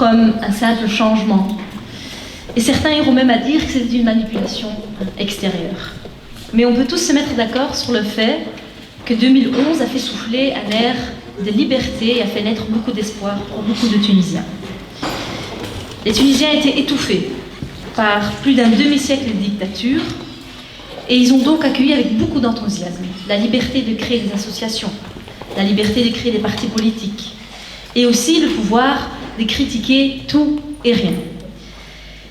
comme un simple changement. Et certains iront même à dire que c'est une manipulation extérieure. Mais on peut tous se mettre d'accord sur le fait que 2011 a fait souffler un air de liberté et a fait naître beaucoup d'espoir pour beaucoup de Tunisiens. Les Tunisiens étaient étouffés par plus d'un demi-siècle de dictature et ils ont donc accueilli avec beaucoup d'enthousiasme la liberté de créer des associations, la liberté de créer des partis politiques et aussi le pouvoir de critiquer tout et rien.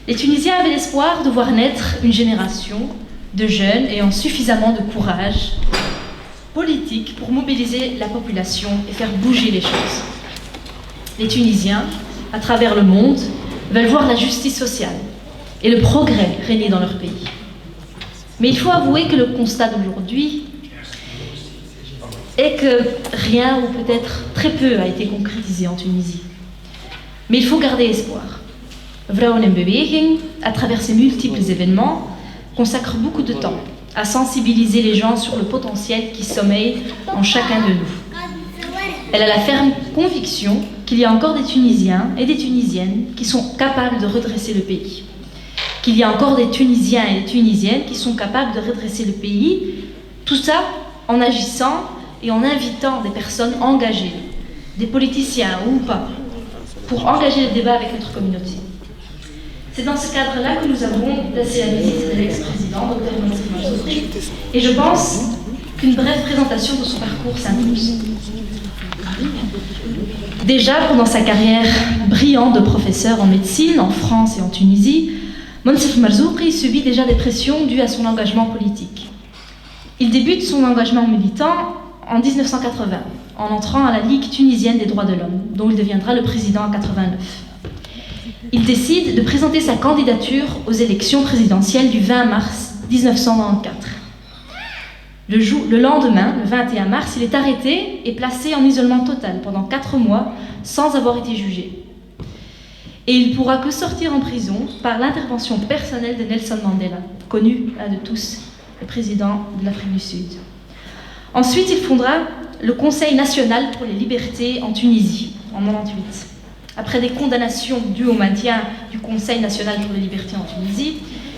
Les Tunisiens avaient l'espoir de voir naître une génération de jeunes ayant suffisamment de courage politique pour mobiliser la population et faire bouger les choses. Les Tunisiens, à travers le monde, veulent voir la justice sociale et le progrès régner dans leur pays. Mais il faut avouer que le constat d'aujourd'hui est que rien ou peut-être très peu a été concrétisé en Tunisie. Mais il faut garder espoir. Vrouwen en Beweging, à travers ses multiples événements, consacre beaucoup de temps à sensibiliser les gens sur le potentiel qui sommeille en chacun de nous. Elle a la ferme conviction qu'il y a encore des Tunisiens et des Tunisiennes qui sont capables de redresser le pays. Qu'il y a encore des Tunisiens et des Tunisiennes qui sont capables de redresser le pays, tout ça en agissant et en invitant des personnes engagées, des politiciens ou pas, pour engager le débat avec notre communauté. C'est dans ce cadre-là que nous avons placé la visite de l'ex-président, Dr Monsef Marzouki, et je pense qu'une brève présentation de son parcours s'impose. Déjà, pendant sa carrière brillante de professeur en médecine, en France et en Tunisie, Monsef Marzouki subit déjà des pressions dues à son engagement politique. Il débute son engagement militant en 1980, en entrant à la Ligue tunisienne des droits de l'homme, dont il deviendra le président en 89. Il décide de présenter sa candidature aux élections présidentielles du 20 mars 1994. Le lendemain, le 21 mars, il est arrêté et placé en isolement total pendant 4 mois sans avoir été jugé. Et il ne pourra que sortir en prison par l'intervention personnelle de Nelson Mandela, connu de tous, le président de l'Afrique du Sud. Ensuite, il fondera le Conseil national pour les libertés en Tunisie, en 1998. Après des condamnations dues au maintien du Conseil national pour les libertés en Tunisie,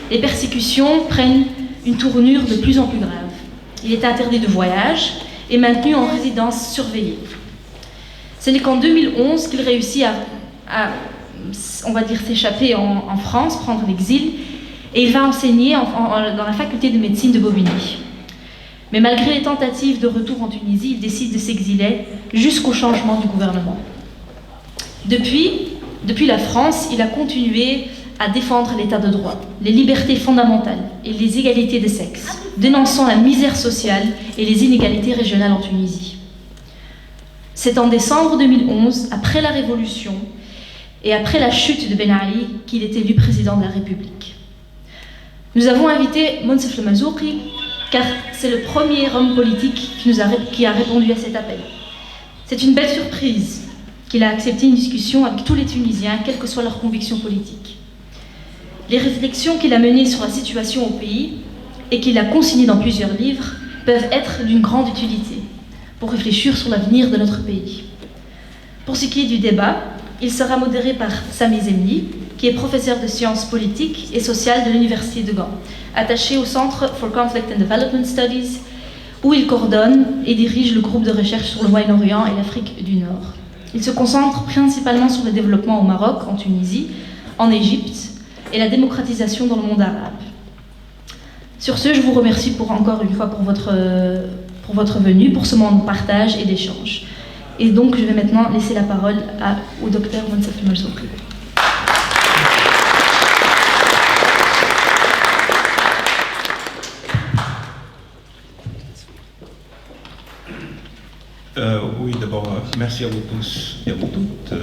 les persécutions prennent une tournure de plus en plus grave. Il est interdit de voyage et maintenu en résidence surveillée. Ce n'est qu'en 2011 qu'il réussit à on va dire, s'échapper en France, prendre l'exil, et il va enseigner dans la faculté de médecine de Bobigny. Mais malgré les tentatives de retour en Tunisie, il décide de s'exiler jusqu'au changement du gouvernement. Depuis la France, il a continué à défendre l'état de droit, les libertés fondamentales et les égalités des sexes, dénonçant la misère sociale et les inégalités régionales en Tunisie. C'est en décembre 2011, après la Révolution et après la chute de Ben Ali, qu'il est élu président de la République. Nous avons invité Monsef Marzouki car c'est le premier homme politique qui a répondu à cet appel. C'est une belle surprise qu'il a accepté une discussion avec tous les Tunisiens, quelles que soient leurs convictions politiques. Les réflexions qu'il a menées sur la situation au pays et qu'il a consignées dans plusieurs livres peuvent être d'une grande utilité pour réfléchir sur l'avenir de notre pays. Pour ce qui est du débat, il sera modéré par Sami Zemli, qui est professeur de sciences politiques et sociales de l'Université de Gand, attaché au Centre for Conflict and Development Studies, où il coordonne et dirige le groupe de recherche sur le Moyen-Orient et l'Afrique du Nord. Il se concentre principalement sur le développement au Maroc, en Tunisie, en Égypte et la démocratisation dans le monde arabe. Sur ce, je vous remercie encore une fois pour votre venue, pour ce moment de partage et d'échange. Et donc, je vais maintenant laisser la parole au docteur Monsef Marzouki. Oui, d'abord, merci à vous tous et à vous toutes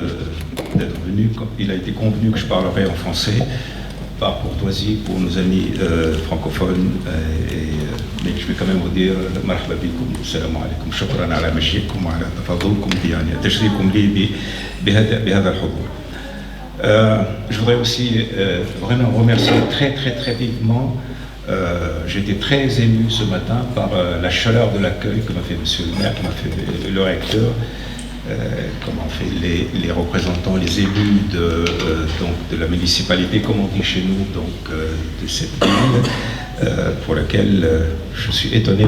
d'être venus. Il a été convenu que je parlerai en français, par courtoisie pour nos amis francophones, mais je vais quand même vous dire marhaba bikoum, salam alaikum, shukran ala majikum wa ala tafadulkum yani tashrikum li bihadha al-hudur. Je voudrais aussi vraiment remercier très vivement. J'ai été très ému ce matin par la chaleur de l'accueil que m'a fait monsieur le maire, que m'a fait le recteur, comment on fait les représentants, les élus donc de la municipalité, comme on dit chez nous, donc de cette ville, pour laquelle je suis étonné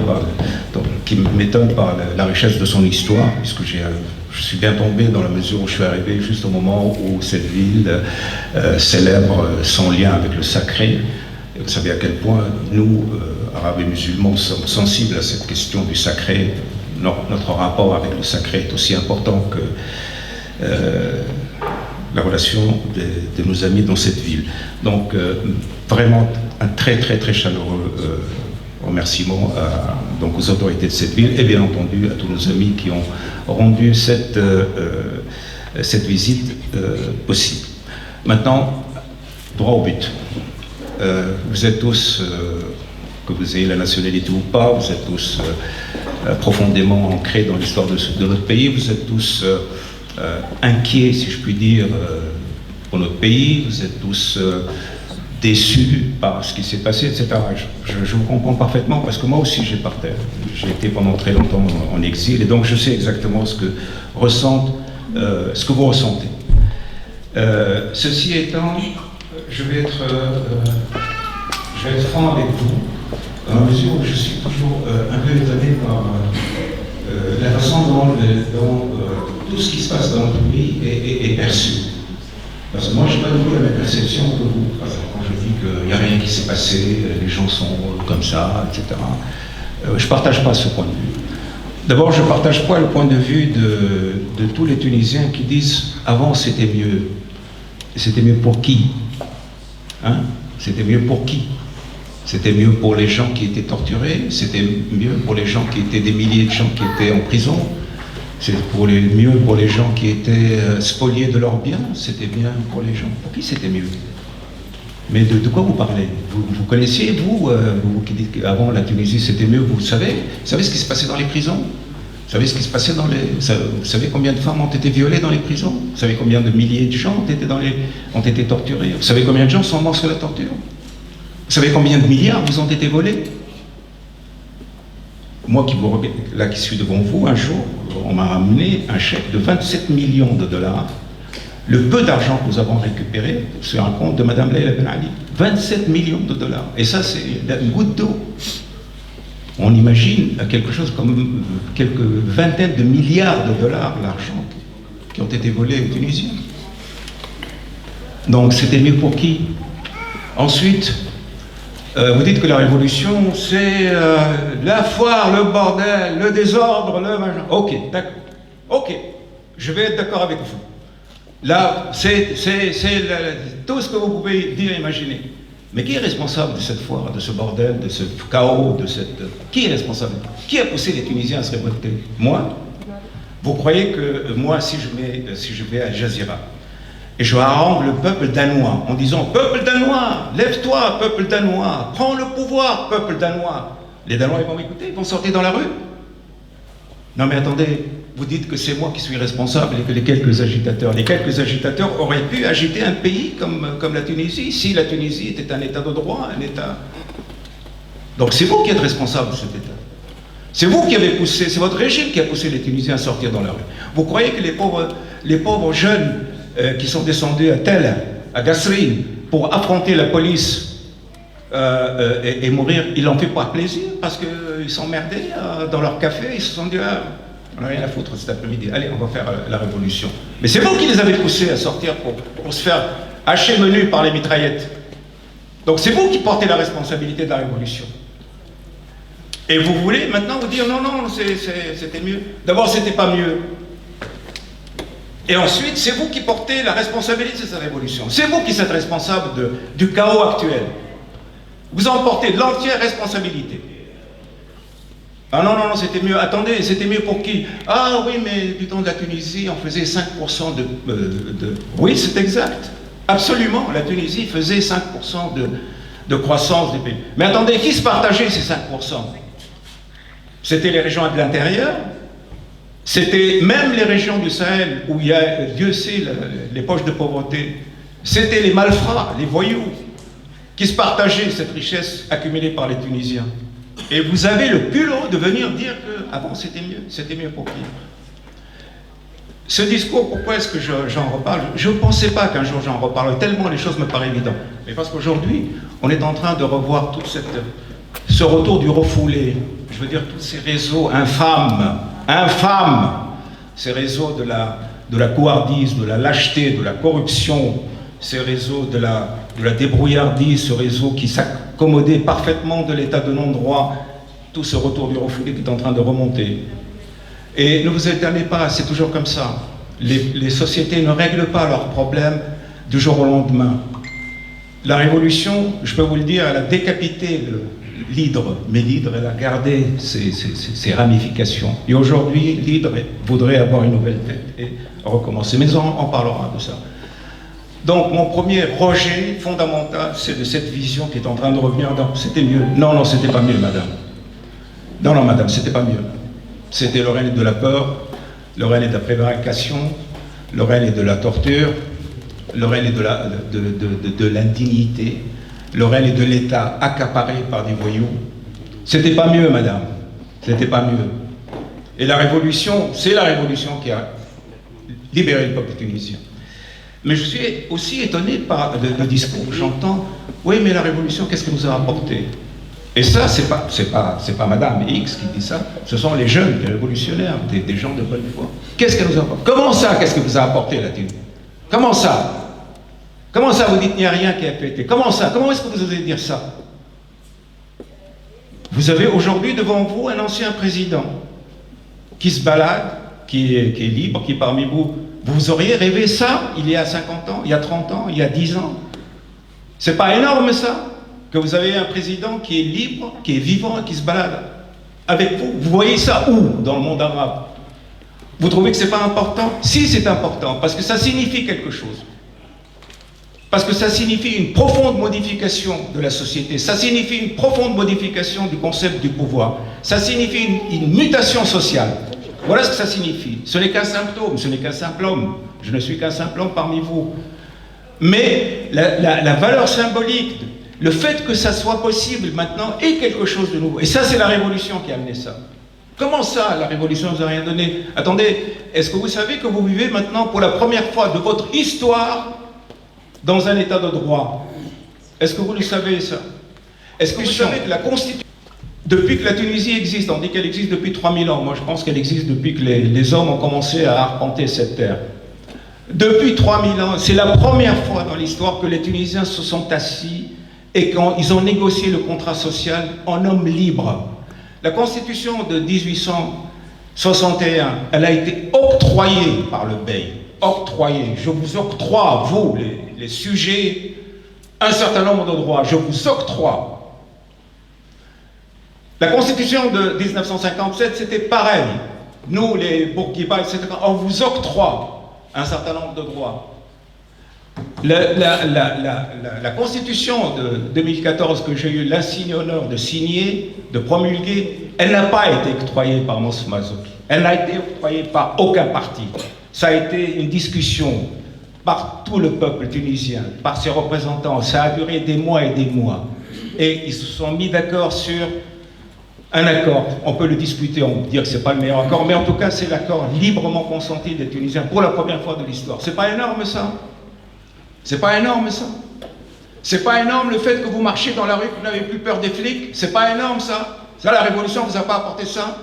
qui m'étonne par la richesse de son histoire, puisque je suis bien tombé dans la mesure où je suis arrivé juste au moment où cette ville célèbre son lien avec le sacré. Et vous savez à quel point nous, Arabes et musulmans, sommes sensibles à cette question du sacré. Notre rapport avec le sacré est aussi important que la relation de nos amis dans cette ville. Donc, vraiment un très très très chaleureux remerciement donc aux autorités de cette ville et bien entendu à tous nos amis qui ont rendu cette visite possible. Maintenant, droit au but. Vous êtes tous, que vous ayez la nationalité ou pas, vous êtes tous profondément ancrés dans l'histoire de notre pays, vous êtes tous inquiets, si je puis dire, pour notre pays, vous êtes tous déçus par ce qui s'est passé, etc. Je vous comprends parfaitement parce que moi aussi j'ai été pendant très longtemps en exil et donc je sais exactement ce que vous ressentez. Ceci étant, je vais être franc avec vous, dans la mesure où je suis toujours un peu étonné par la façon dont tout ce qui se passe dans notre pays est perçu. Parce que moi, je n'ai pas du tout la même perception que vous. Quand je dis qu'il n'y a rien qui s'est passé, les gens sont comme ça, etc. Je ne partage pas ce point de vue. D'abord, je ne partage pas le point de vue de tous les Tunisiens qui disent « avant, c'était mieux ». C'était mieux pour qui? Hein? C'était mieux pour qui? C'était mieux pour les gens qui étaient torturés, c'était mieux pour les gens qui étaient des milliers de gens qui étaient en prison, c'est mieux pour les gens qui étaient spoliés de leurs biens, c'était bien pour les gens. Pour qui c'était mieux? Mais de quoi vous parlez? Vous connaissiez, vous qui dites qu'avant la Tunisie c'était mieux, vous savez ce qui se passait dans les prisons? Vous savez ce qui se passait vous savez combien de femmes ont été violées dans les prisons? Vous savez combien de milliers de gens ont été torturés? Vous savez combien de gens sont morts sous la torture? Vous savez combien de milliards vous ont été volés? Moi qui suis devant vous, un jour, on m'a ramené un chèque de 27 millions de dollars, le peu d'argent que nous avons récupéré sur un compte de Madame Leila Ben Ali. 27 millions de dollars. Et ça, c'est une goutte d'eau. On imagine quelque chose comme quelques vingtaines de milliards de dollars l'argent qui ont été volés aux Tunisiens. Donc c'était mieux pour qui? Ensuite, vous dites que la révolution, c'est la foire, le bordel, le désordre, le machin. Ok, d'accord. Ok, je vais être d'accord avec vous. Là, c'est tout ce que vous pouvez dire, imaginer. Mais qui est responsable de cette foire, de ce bordel, de ce chaos, Qui est responsable? Qui a poussé les Tunisiens à se révolter? Moi? Vous croyez que moi, si je vais à Al Jazeera, et je harangue le peuple danois en disant « Peuple danois, lève-toi, peuple danois, prends le pouvoir, peuple danois ». Les Danois, ils vont m'écouter, ils vont sortir dans la rue. Non mais attendez, vous dites que c'est moi qui suis responsable et que les quelques agitateurs auraient pu agiter un pays comme la Tunisie, si la Tunisie était un État de droit, un État... Donc c'est vous qui êtes responsable de cet État. C'est vous qui avez poussé, c'est votre régime qui a poussé les Tunisiens à sortir dans la rue. Vous croyez que les pauvres jeunes qui sont descendus à Tel, à Gasserine, pour affronter la police et mourir, ils l'ont fait par plaisir, parce qu'ils s'emmerdaient dans leur café, ils se sont dit ah, on n'a rien à foutre cet après-midi, allez, on va faire la révolution. Mais c'est vous qui les avez poussés à sortir pour se faire hacher menu par les mitraillettes. Donc c'est vous qui portez la responsabilité de la révolution. Et vous voulez maintenant vous dire non, non, c'était mieux. D'abord, c'était pas mieux. Et ensuite, c'est vous qui portez la responsabilité de cette révolution. C'est vous qui êtes responsable du chaos actuel. Vous en portez de l'entière responsabilité. Ah non, non, non, c'était mieux. Attendez, c'était mieux pour qui? Ah oui, mais du temps de la Tunisie, on faisait 5% de... Oui, c'est exact. Absolument, la Tunisie faisait 5% de croissance des pays. Mais attendez, qui se partageait ces 5%? C'était les régions de l'intérieur. C'était même les régions du Sahel où il y a, Dieu sait, les poches de pauvreté. C'était les malfrats, les voyous, qui se partageaient cette richesse accumulée par les Tunisiens. Et vous avez le culot de venir dire qu'avant c'était mieux pour qui? Ce discours, pourquoi est-ce que j'en reparle? Je ne pensais pas qu'un jour j'en reparlerais, tellement les choses me paraissent évidentes. Mais parce qu'aujourd'hui, on est en train de revoir tout ce retour du refoulé. Je veux dire, tous ces réseaux infâmes, ces réseaux de la couardise, de la lâcheté, de la corruption, ces réseaux de la débrouillardise, ce réseau qui s'accommodait parfaitement de l'état de non-droit, tout ce retour du refoulé qui est en train de remonter. Et ne vous étonnez pas, c'est toujours comme ça. Les sociétés ne règlent pas leurs problèmes du jour au lendemain. La révolution, je peux vous le dire, elle a décapité l'hydre, mais l'hydre, elle a gardé ses ramifications. Et aujourd'hui, l'hydre voudrait avoir une nouvelle tête et recommencer. Mais on parlera de ça. Donc, mon premier rejet fondamental, c'est de cette vision qui est en train de revenir. C'était mieux. Non, non, c'était pas mieux, madame. Non, non, madame, c'était pas mieux. C'était le règne de la peur, le règne de la prévarication, le règne de la torture, le règne de l'indignité, le règne de l'État accaparé par des voyous. C'était pas mieux, madame. C'était pas mieux. Et la révolution, c'est la révolution qui a libéré le peuple tunisien. Mais je suis aussi étonné par le discours que j'entends. Oui, mais la révolution, qu'est-ce qu'elle nous a apporté? Et ça, c'est pas Madame X qui dit ça, ce sont les jeunes, les révolutionnaires, des gens de bonne foi. Qu'est-ce qu'elle nous a apporté? Comment ça, qu'est-ce que vous a apporté la Tunisie? Comment ça? Comment ça, vous dites qu'il n'y a rien qui a pété? Comment ça? Comment est-ce que vous osez dire ça? Vous avez aujourd'hui devant vous un ancien président qui se balade, qui est libre, qui est parmi vous. Vous auriez rêvé ça il y a 50 ans, il y a 30 ans, il y a 10 ans? C'est pas énorme ça? Que vous avez un président qui est libre, qui est vivant et qui se balade avec vous. Vous voyez ça où dans le monde arabe? Vous trouvez que c'est pas important? Si, c'est important, parce que ça signifie quelque chose. Parce que ça signifie une profonde modification de la société, ça signifie une profonde modification du concept du pouvoir, ça signifie une mutation sociale. Voilà ce que ça signifie. Ce n'est qu'un symptôme, ce n'est qu'un simple homme. Je ne suis qu'un simple homme parmi vous. Mais la valeur symbolique, le fait que ça soit possible maintenant est quelque chose de nouveau. Et ça, c'est la révolution qui a amené ça. Comment ça, la révolution ne vous a rien donné? Attendez, est-ce que vous savez que vous vivez maintenant pour la première fois de votre histoire dans un état de droit? Est-ce que vous le savez, ça? Est-ce que vous savez que la Constitution, depuis que la Tunisie existe, on dit qu'elle existe depuis 3000 ans, moi je pense qu'elle existe depuis que les hommes ont commencé à arpenter cette terre. Depuis 3000 ans, c'est la première fois dans l'histoire que les Tunisiens se sont assis et quand ils ont négocié le contrat social en hommes libres. La Constitution de 1861, elle a été octroyée par le Bey. Octroyée. Je vous octroie, vous, les sujets, un certain nombre de droits. Je vous octroie. La Constitution de 1957, c'était pareil. Nous, les Bourguibas, etc., on vous octroie un certain nombre de droits. La Constitution de 2014 que j'ai eu l'insigne honneur de signer, de promulguer, elle n'a pas été octroyée par Mos Mazoki. Elle n'a été octroyée par aucun parti. Ça a été une discussion par tout le peuple tunisien, par ses représentants. Ça a duré des mois et des mois. Et ils se sont mis d'accord sur un accord. On peut le discuter, on peut dire que ce n'est pas le meilleur accord, mais en tout cas, c'est l'accord librement consenti des Tunisiens pour la première fois de l'histoire. C'est pas énorme, ça? C'est pas énorme, ça? C'est pas énorme le fait que vous marchez dans la rue, que vous n'avez plus peur des flics? C'est pas énorme, ça? Ça, la révolution ne vous a pas apporté ça?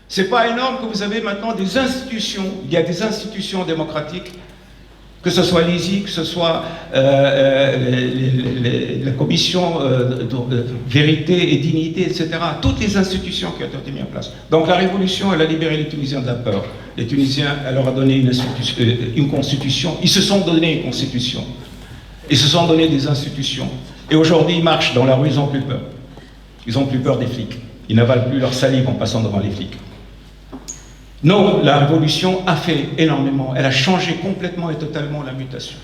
C'est pas énorme que vous avez maintenant des institutions, il y a des institutions démocratiques, que ce soit l'ISI, que ce soit la commission de vérité et dignité, etc. Toutes les institutions qui ont été mises en place. Donc la révolution, elle a libéré les Tunisiens de la peur. Les Tunisiens, elle leur a donné une constitution. Ils se sont donné une constitution. Ils se sont donné des institutions. Et aujourd'hui, ils marchent dans la rue, ils n'ont plus peur. Ils n'ont plus peur des flics. Ils n'avalent plus leur salive en passant devant les flics. Non, la révolution a fait énormément. Elle a changé complètement et totalement la mutation.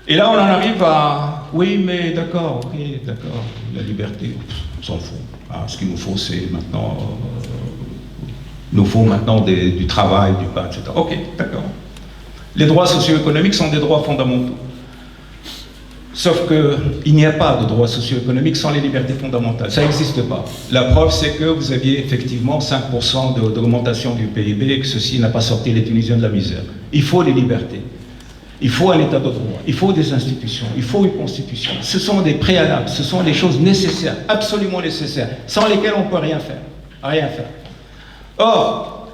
Et là, on en arrive à... Oui, mais d'accord, ok, d'accord, la liberté, on s'en fout. Ah, ce qu'il nous faut, c'est maintenant... nous faut maintenant du travail, du pain, etc. Ok, d'accord. Les droits socio-économiques sont des droits fondamentaux. Sauf qu'il n'y a pas de droits socio-économiques sans les libertés fondamentales. Ça n'existe pas. La preuve, c'est que vous aviez effectivement 5% d'augmentation du PIB et que ceci n'a pas sorti les Tunisiens de la misère. Il faut les libertés. Il faut un état de droit. Il faut des institutions. Il faut une constitution. Ce sont des préalables. Ce sont des choses nécessaires, absolument nécessaires, sans lesquelles on ne peut rien faire. Rien faire. Or,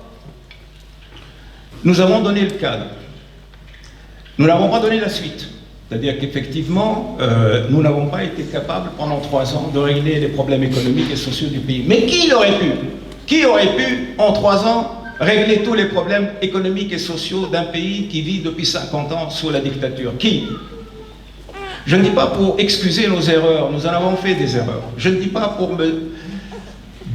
nous avons donné le cadre. Nous n'avons pas donné la suite. C'est-à-dire qu'effectivement, nous n'avons pas été capables pendant 3 ans de régler les problèmes économiques et sociaux du pays. Mais qui l'aurait pu? Qui aurait pu, en 3 ans, régler tous les problèmes économiques et sociaux d'un pays qui vit depuis 50 ans sous la dictature? Qui? Je ne dis pas pour excuser nos erreurs, nous en avons fait des erreurs. Je ne dis pas pour me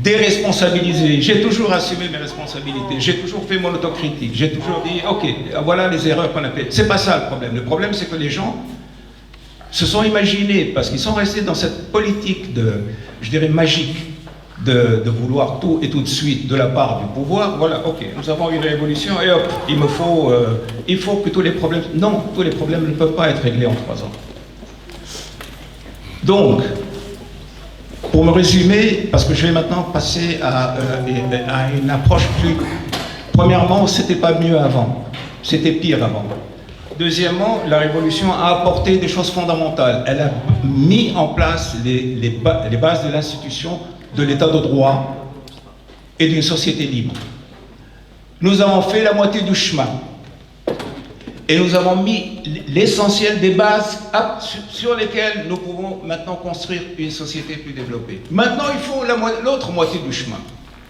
déresponsabiliser. J'ai toujours assumé mes responsabilités, j'ai toujours fait mon autocritique, j'ai toujours dit, ok, voilà les erreurs qu'on a faites. C'est pas ça le problème. Le problème, c'est que les gens se sont imaginés, parce qu'ils sont restés dans cette politique de, je dirais, magique, de vouloir tout et tout de suite de la part du pouvoir. Voilà, ok, nous avons une révolution et hop, il faut que tous les problèmes... Non, tous les problèmes ne peuvent pas être réglés en 3 ans. Donc, pour me résumer, parce que je vais maintenant passer à une approche plus... Premièrement, c'était pas mieux avant, c'était pire avant. Deuxièmement, la révolution a apporté des choses fondamentales. Elle a mis en place les bases de l'institution, de l'état de droit et d'une société libre. Nous avons fait la moitié du chemin. Et nous avons mis l'essentiel des bases sur lesquelles nous pouvons maintenant construire une société plus développée. Maintenant, il faut l'autre moitié du chemin.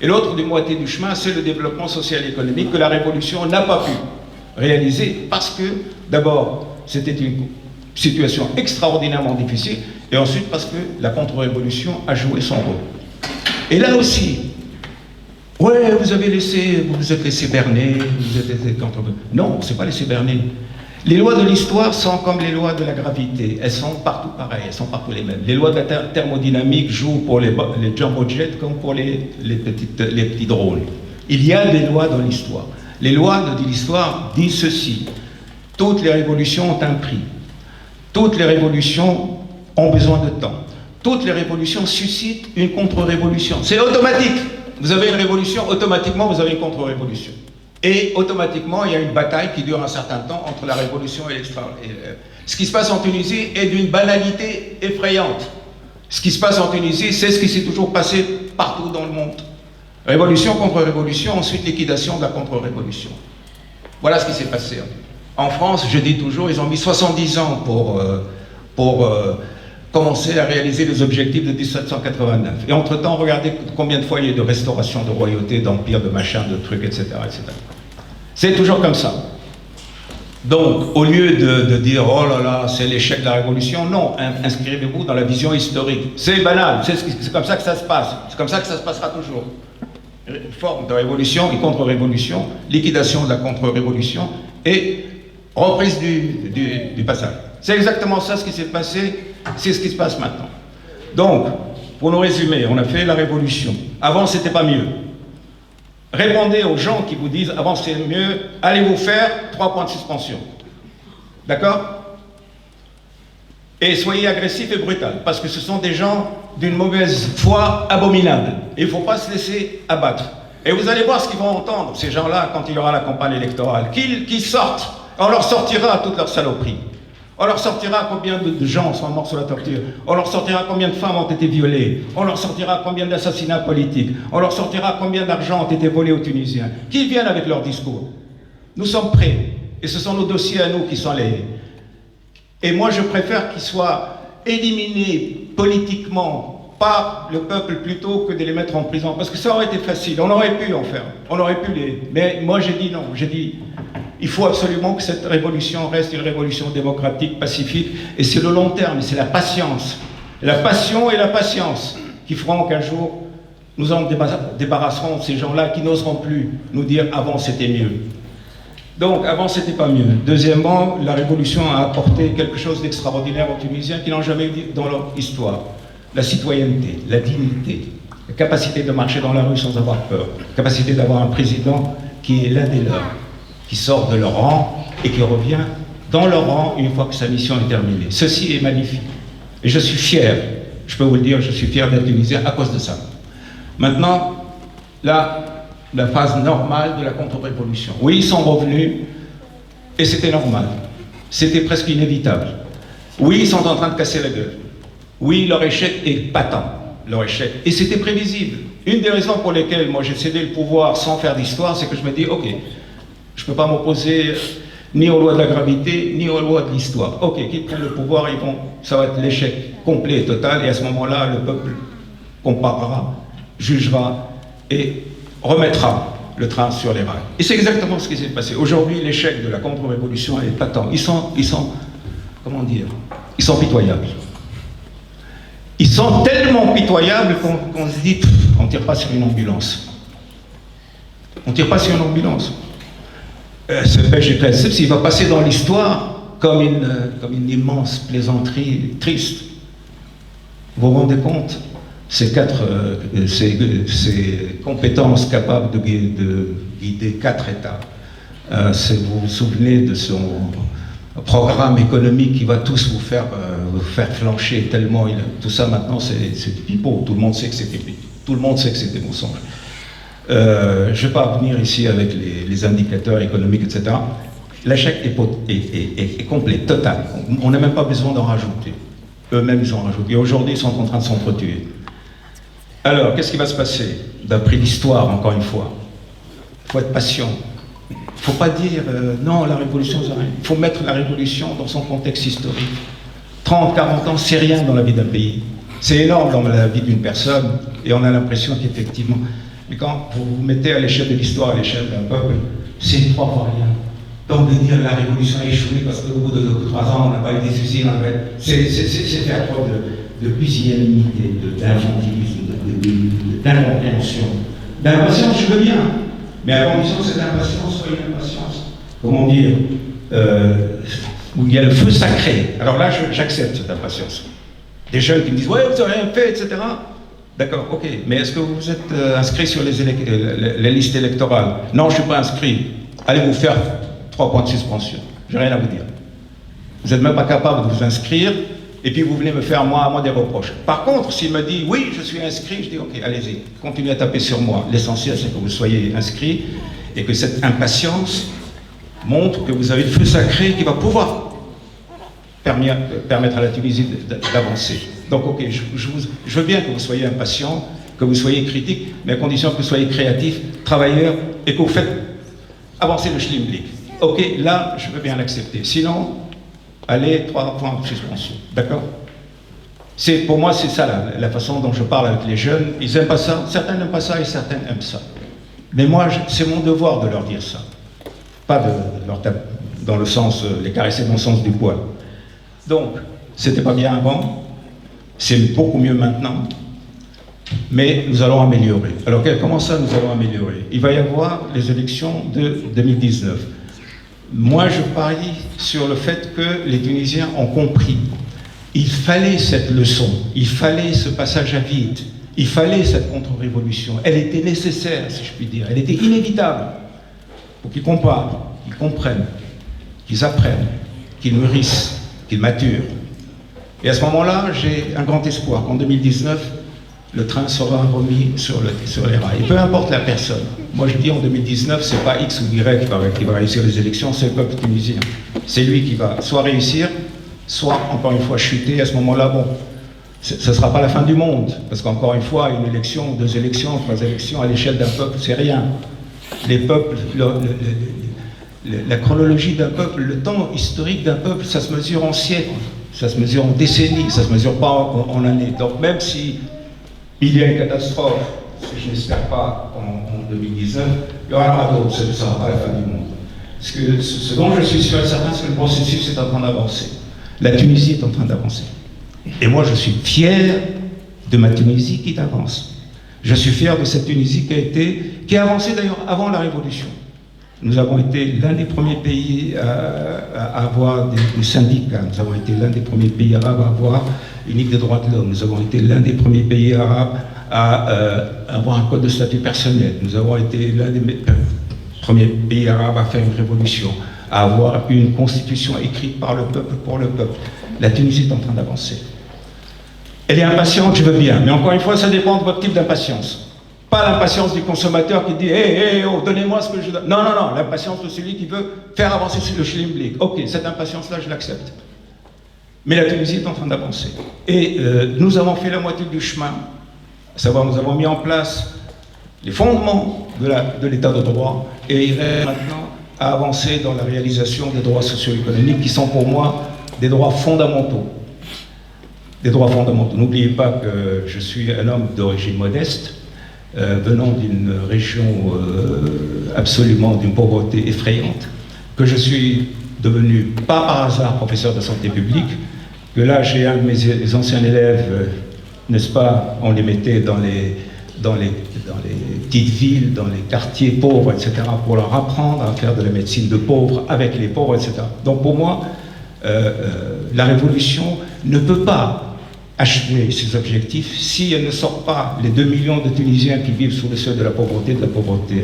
Et l'autre moitié du chemin, c'est le développement social et économique que la révolution n'a pas pu réaliser parce que, d'abord, c'était une situation extraordinairement difficile, et ensuite parce que la contre-révolution a joué son rôle. Et là aussi, ouais, vous vous êtes laissé berner, vous êtes laissé contre... Non, c'est pas laissé berner. Les lois de l'histoire sont comme les lois de la gravité. Elles sont partout pareilles, elles sont partout les mêmes. Les lois de la thermodynamique jouent pour les jumbo jets comme pour les petits drones. Il y a des lois dans l'histoire. Les lois de l'histoire disent ceci. Toutes les révolutions ont un prix. Toutes les révolutions ont besoin de temps. Toutes les révolutions suscitent une contre-révolution. C'est automatique. Vous avez une révolution, automatiquement vous avez une contre-révolution. Et automatiquement, il y a une bataille qui dure un certain temps entre la révolution et ce qui se passe en Tunisie est d'une banalité effrayante. Ce qui se passe en Tunisie, c'est ce qui s'est toujours passé partout dans le monde. Révolution contre révolution, ensuite liquidation de la contre-révolution. Voilà ce qui s'est passé. En France, je dis toujours, ils ont mis 70 ans pour commencer à réaliser les objectifs de 1789. Et entre-temps, regardez combien de fois il y a eu de restauration de royauté, d'empire, de machin, de trucs, etc. etc. C'est toujours comme ça. Donc, au lieu de dire « Oh là là, c'est l'échec de la révolution », non, inscrivez-vous dans la vision historique. C'est banal, c'est comme ça que ça se passe. C'est comme ça que ça se passera toujours. Forme de révolution et contre-révolution, liquidation de la contre-révolution et reprise du passage. C'est exactement ça ce qui s'est passé, c'est ce qui se passe maintenant. Donc, pour nous résumer, on a fait la révolution. Avant, c'était pas mieux. Répondez aux gens qui vous disent, avant c'était mieux, allez vous faire 3 points de suspension. D'accord? Et soyez agressifs et brutal, parce que ce sont des gens d'une mauvaise foi abominable. Et il ne faut pas se laisser abattre. Et vous allez voir ce qu'ils vont entendre, ces gens-là, quand il y aura la campagne électorale. Qu'ils sortent, on leur sortira toute leur saloperie. On leur sortira combien de gens sont morts sous la torture. On leur sortira combien de femmes ont été violées. On leur sortira combien d'assassinats politiques. On leur sortira combien d'argent ont été volés aux Tunisiens. Qu'ils viennent avec leur discours. Nous sommes prêts. Et ce sont nos dossiers à nous qui sont les... Et moi, je préfère qu'ils soient éliminés politiquement par le peuple plutôt que de les mettre en prison. Parce que ça aurait été facile. On aurait pu en faire. On aurait pu les... Mais moi, j'ai dit non. J'ai dit... Il faut absolument que cette révolution reste une révolution démocratique, pacifique, et c'est le long terme, c'est la patience. La passion et la patience qui feront qu'un jour, nous en débarrasserons de ces gens-là qui n'oseront plus nous dire « avant c'était mieux ». Donc, avant c'était pas mieux. Deuxièmement, la révolution a apporté quelque chose d'extraordinaire aux Tunisiens qui n'ont jamais eu dans leur histoire. La citoyenneté, la dignité, la capacité de marcher dans la rue sans avoir peur, la capacité d'avoir un président qui est l'un des leurs, qui sort de leur rang et qui revient dans leur rang une fois que sa mission est terminée. Ceci est magnifique. Et je suis fier, je peux vous le dire, je suis fier d'être tunisien à cause de ça. Maintenant, là, la phase normale de la contre-révolution. Oui, ils sont revenus, et c'était normal. C'était presque inévitable. Oui, ils sont en train de casser la gueule. Oui, leur échec est patent, leur échec. Et c'était prévisible. Une des raisons pour lesquelles moi j'ai cédé le pouvoir sans faire d'histoire, c'est que je me dis, ok, je ne peux pas m'opposer ni aux lois de la gravité, ni aux lois de l'histoire. Ok, qui prennent le pouvoir, ça va être l'échec complet et total, et à ce moment-là, le peuple comparera, jugera et remettra le train sur les rails. Et c'est exactement ce qui s'est passé. Aujourd'hui, l'échec de la contre-révolution est patent. Ils sont, comment dire, ils sont pitoyables. Ils sont tellement pitoyables qu'on se dit, on ne tire pas sur une ambulance. On ne tire pas sur une ambulance. Ce PGPSF, il va passer dans l'histoire comme une immense plaisanterie triste. Vous vous rendez compte? Ces compétences capables de guider 4 États. Vous vous souvenez de son programme économique qui va tous vous faire flancher tellement tout ça maintenant c'est du pipeau. Tout le monde sait que c'était tout le monde sait que c'était mensonge. Je ne vais pas venir ici avec les indicateurs économiques, etc. L'échec est complet, total. On n'a même pas besoin d'en rajouter. Eux-mêmes, ils en rajoutent. Et aujourd'hui, ils sont en train de s'entretuer. Alors, qu'est-ce qui va se passer? D'après l'histoire, encore une fois, il faut être patient. Il ne faut pas dire non, la révolution, c'est rien. Il faut mettre la révolution dans son contexte historique. 30, 40 ans, c'est rien dans la vie d'un pays. C'est énorme dans la vie d'une personne, et on a l'impression qu'effectivement... Mais quand vous vous mettez à l'échelle de l'histoire, à l'échelle d'un peuple, c'est 3 fois rien. Donc de dire la révolution a échoué parce qu'au bout de 3 ans, on n'a pas eu des usines, c'est faire preuve de pusillanimité, d'infantilisme, d'incompréhension. D'impatience, je veux bien, mais à condition que cette impatience soit une impatience, comment dire, où il y a le feu sacré. Alors là, j'accepte cette impatience. Des jeunes qui me disent « ouais, vous n'avez rien fait, etc. » D'accord, ok, mais est-ce que vous êtes inscrit sur les listes électorales? Non, je ne suis pas inscrit. Allez vous faire 3 points de suspension. J'ai rien à vous dire. Vous n'êtes même pas capable de vous inscrire, et puis vous venez me faire moi des reproches. Par contre, s'il me dit oui, je suis inscrit, je dis ok, allez-y, continuez à taper sur moi. L'essentiel, c'est que vous soyez inscrit, et que cette impatience montre que vous avez le feu sacré qui va pouvoir permettre à la Tunisie d'avancer. Donc, ok, je veux bien que vous soyez impatient, que vous soyez critique, mais à condition que vous soyez créatif, travailleur, et que vous faites avancer le schlimblick. Ok, là, je veux bien l'accepter. Sinon, allez, 3 points de suspension. D'accord? Pour moi, c'est ça la façon dont je parle avec les jeunes. Ils n'aiment pas ça, certains n'aiment pas ça et certains aiment ça. Mais moi, c'est mon devoir de leur dire ça. Pas de leur taper dans le sens, les caresser dans le sens du poil. Donc, c'était pas bien avant, c'est beaucoup mieux maintenant, mais nous allons améliorer. Alors, comment ça, nous allons améliorer? Il va y avoir les élections de 2019. Moi, je parie sur le fait que les Tunisiens ont compris. Il fallait cette leçon, il fallait ce passage à vide, il fallait cette contre-révolution. Elle était nécessaire, si je puis dire, elle était inévitable pour qu'ils comprennent, qu'ils apprennent, qu'ils mûrissent, qu'ils maturent. Et à ce moment-là, j'ai un grand espoir qu'en 2019, le train sera remis sur les rails. Et peu importe la personne. Moi, je dis en 2019, c'est pas X ou Y qui va réussir les élections, c'est le peuple tunisien. C'est lui qui va soit réussir, soit, encore une fois, chuter. À ce moment-là, bon, ce ne sera pas la fin du monde. Parce qu'encore une fois, une élection, 2 élections, 3 élections, à l'échelle d'un peuple, c'est rien. Les peuples, la chronologie d'un peuple, le temps historique d'un peuple, ça se mesure en siècles, ça se mesure en décennies, ça ne se mesure pas en années. Donc même si il y a une catastrophe, ce que je n'espère pas en 2019, il y aura d'autres, ce ne sera pas la fin du monde. Ce dont je suis sûr et certain, c'est que le processus est en train d'avancer. La Tunisie est en train d'avancer. Et moi, je suis fier de ma Tunisie qui avance. Je suis fier de cette Tunisie qui a avancé d'ailleurs avant la Révolution. Nous avons été l'un des premiers pays à avoir des syndicats. Nous avons été l'un des premiers pays arabes à avoir une Ligue des droits de l'homme. Nous avons été l'un des premiers pays arabes à avoir un code de statut personnel. Nous avons été l'un des premiers pays arabes à faire une révolution, à avoir une constitution écrite par le peuple, pour le peuple. La Tunisie est en train d'avancer. Elle est impatiente, je veux bien, mais encore une fois, ça dépend de votre type d'impatience. Pas l'impatience du consommateur qui dit « Hé, oh, donnez-moi ce que je donne ». Non, non, non, l'impatience de celui qui veut faire avancer le schlimblick. Ok, cette impatience-là, je l'accepte. Mais la Tunisie est en train d'avancer. Et nous avons fait la moitié du chemin, à savoir nous avons mis en place les fondements de l'état de droit, et il reste maintenant à avancer dans la réalisation des droits socio-économiques qui sont pour moi des droits fondamentaux. Des droits fondamentaux. N'oubliez pas que je suis un homme d'origine modeste, venant d'une région absolument d'une pauvreté effrayante, que je suis devenu, pas par hasard, professeur de santé publique, que là j'ai un de mes anciens élèves, n'est-ce pas, on les mettait dans les petites villes, dans les quartiers pauvres, etc., pour leur apprendre à faire de la médecine de pauvres avec les pauvres, etc. Donc pour moi, la révolution ne peut pas achever ses objectifs si elle ne sort pas les 2 millions de Tunisiens qui vivent sous le seuil de la pauvreté.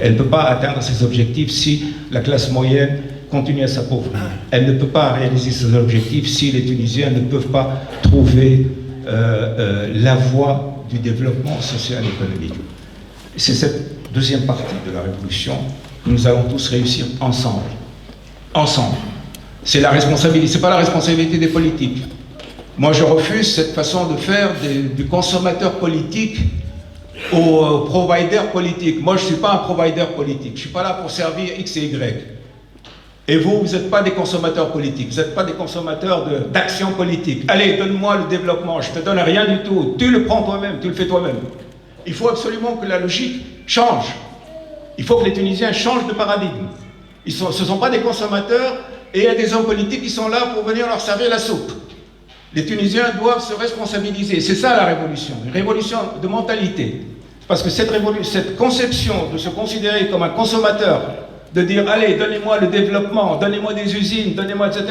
Elle ne peut pas atteindre ses objectifs si la classe moyenne continue à s'appauvrir. Elle ne peut pas réaliser ses objectifs si les Tunisiens ne peuvent pas trouver la voie du développement social et économique. C'est cette deuxième partie de la révolution que nous allons tous réussir ensemble. Ensemble. C'est la responsabilité, c'est pas la responsabilité des politiques. Moi, je refuse cette façon de faire du consommateur politique au provider politique. Moi, je ne suis pas un provider politique. Je ne suis pas là pour servir X et Y. Et vous n'êtes pas des consommateurs politiques. Vous n'êtes pas des consommateurs d'action politique. Allez, donne-moi le développement. Je ne te donne rien du tout. Tu le prends toi-même, tu le fais toi-même. Il faut absolument que la logique change. Il faut que les Tunisiens changent de paradigme. Ce ne sont pas des consommateurs et il y a des hommes politiques qui sont là pour venir leur servir la soupe. Les Tunisiens doivent se responsabiliser. C'est ça la révolution, une révolution de mentalité. Parce que cette conception de se considérer comme un consommateur, de dire « allez, donnez-moi le développement, donnez-moi des usines, donnez-moi, etc. »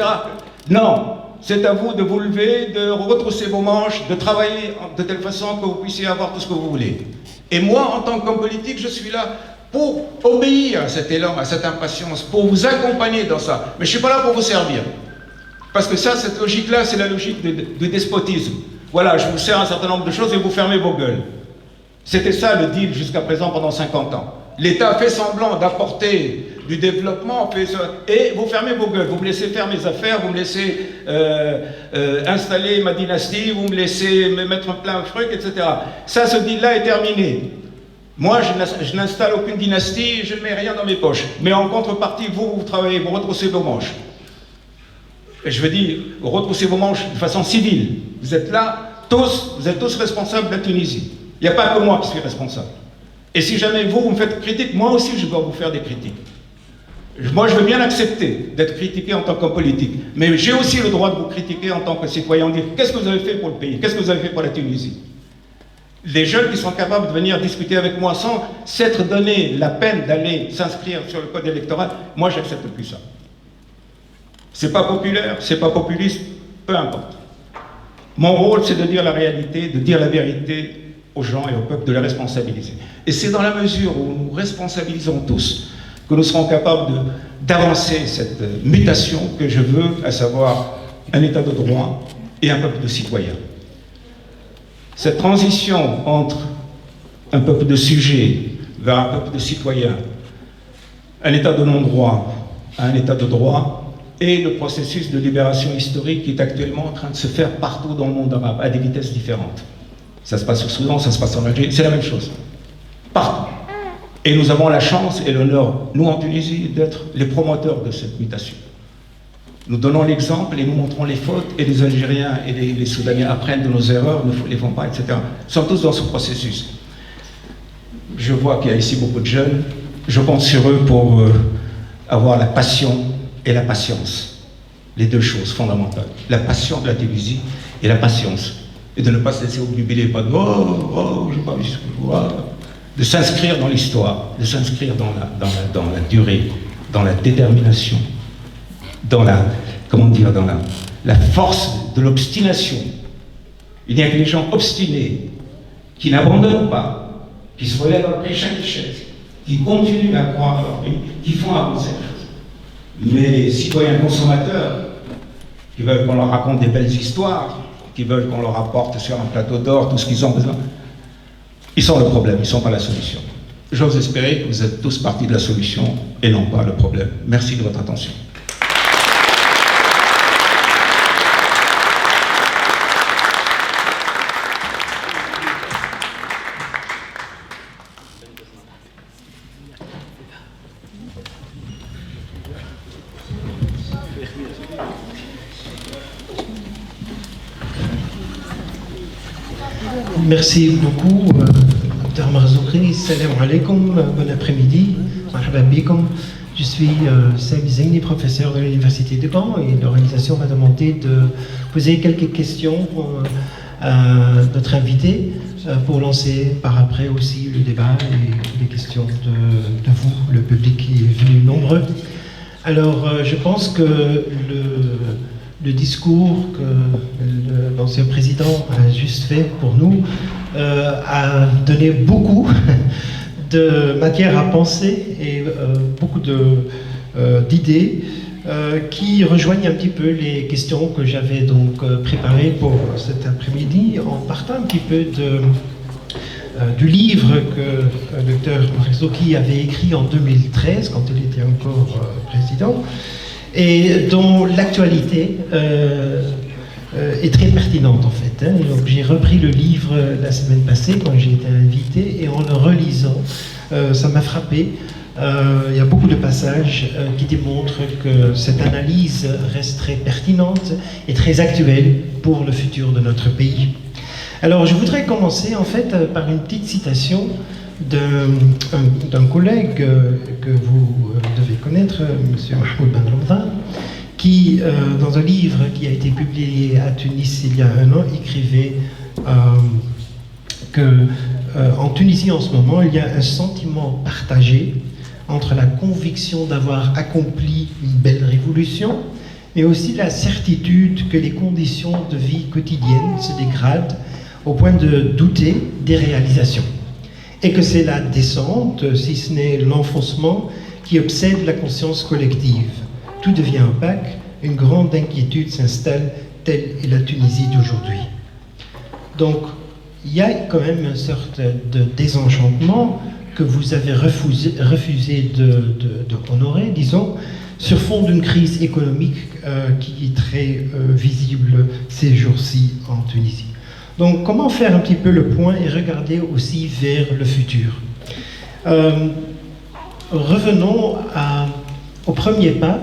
Non, c'est à vous de vous lever, de retrousser vos manches, de travailler de telle façon que vous puissiez avoir tout ce que vous voulez. Et moi, en tant qu'homme politique, je suis là pour obéir à cet élan, à cette impatience, pour vous accompagner dans ça. Mais je ne suis pas là pour vous servir. Parce que ça, cette logique-là, c'est la logique du despotisme. Voilà, je vous sers un certain nombre de choses et vous fermez vos gueules. C'était ça le deal jusqu'à présent pendant 50 ans. L'État fait semblant d'apporter du développement, et vous fermez vos gueules, vous me laissez faire mes affaires, vous me laissez installer ma dynastie, vous me laissez me mettre plein de trucs, etc. Ça, ce deal-là est terminé. Moi, je n'installe aucune dynastie, je ne mets rien dans mes poches. Mais en contrepartie, vous travaillez, vous retroussez vos manches. Et je veux dire, vous retroussez vos manches de façon civile. Vous êtes là, vous êtes tous responsables de la Tunisie. Il n'y a pas que moi qui suis responsable. Et si jamais vous me faites critique, moi aussi je dois vous faire des critiques. Moi je veux bien accepter d'être critiqué en tant qu'homme politique, mais j'ai aussi le droit de vous critiquer en tant que citoyen, dire qu'est-ce que vous avez fait pour le pays, qu'est-ce que vous avez fait pour la Tunisie. Les jeunes qui sont capables de venir discuter avec moi sans s'être donné la peine d'aller s'inscrire sur le code électoral, moi j'accepte plus ça. C'est pas populaire, c'est pas populiste, peu importe. Mon rôle, c'est de dire la réalité, de dire la vérité aux gens et au peuple, de les responsabiliser. Et c'est dans la mesure où nous responsabilisons tous que nous serons capables d'avancer cette mutation que je veux, à savoir un état de droit et un peuple de citoyens. Cette transition entre un peuple de sujets vers un peuple de citoyens, un état de non-droit à un état de droit, et le processus de libération historique qui est actuellement en train de se faire partout dans le monde arabe, à des vitesses différentes. Ça se passe au Soudan, ça se passe en Algérie, c'est la même chose. Partout. Et nous avons la chance et l'honneur, nous en Tunisie, d'être les promoteurs de cette mutation. Nous donnons l'exemple et nous montrons les fautes, et les Algériens et les Soudanais apprennent de nos erreurs, ne les font pas, etc. Nous sommes tous dans ce processus. Je vois qu'il y a ici beaucoup de jeunes. Je compte sur eux pour avoir la passion et la patience. Les deux choses fondamentales. La passion de la Tunisie et la patience. Et de ne pas se laisser obnubiler, pas de je sais pas, de s'inscrire dans l'histoire, de s'inscrire dans la durée, dans la détermination, dans la force de l'obstination. Il n'y a que les gens obstinés qui n'abandonnent pas, qui se relèvent après chaque échec, qui continuent à croire en leur pays, qui font avancer les choses. les citoyens consommateurs qui veulent qu'on leur raconte des belles histoires, qui veulent qu'on leur apporte sur un plateau d'or tout ce qu'ils ont besoin. Ils sont le problème, ils ne sont pas la solution. J'ose espérer que vous êtes tous partie de la solution et non pas le problème. Merci de votre attention. Merci beaucoup, Dr Marzoukri. Salam alaikum, bon après-midi. Marhaba bikum. Je suis Sami Zaini, professeur de l'Université de Gand, et l'organisation m'a demandé de poser quelques questions à notre invité pour lancer par après aussi le débat et les questions de vous, le public qui est venu nombreux. Alors, je pense que le discours que l'ancien président a juste fait pour nous a donné beaucoup de matière à penser et beaucoup d'idées qui rejoignent un petit peu les questions que j'avais donc préparées pour cet après-midi, en partant un petit peu du livre que le docteur Marzoukri avait écrit en 2013, quand il était encore président, et dont l'actualité est très pertinente en fait. Donc j'ai repris le livre la semaine passée quand j'ai été invité, et en le relisant, ça m'a frappé. Il y a beaucoup de passages qui démontrent que cette analyse reste très pertinente et très actuelle pour le futur de notre pays. Alors je voudrais commencer en fait par une petite citation d'un collègue que vous devez connaître, M. Mahmoud Ben Ramdan, qui, dans un livre qui a été publié à Tunis il y a un an, écrivait qu'en Tunisie en ce moment, il y a un sentiment partagé entre la conviction d'avoir accompli une belle révolution, mais aussi la certitude que les conditions de vie quotidienne se dégradent au point de douter des réalisations. Et que c'est la descente, si ce n'est l'enfoncement, qui obsède la conscience collective. Tout devient opaque, une grande inquiétude s'installe, telle est la Tunisie d'aujourd'hui. Donc, il y a quand même une sorte de désenchantement que vous avez refusé de honorer, disons, sur fond d'une crise économique qui est très visible ces jours-ci en Tunisie. Donc, comment faire un petit peu le point et regarder aussi vers le futur? Revenons au premier pas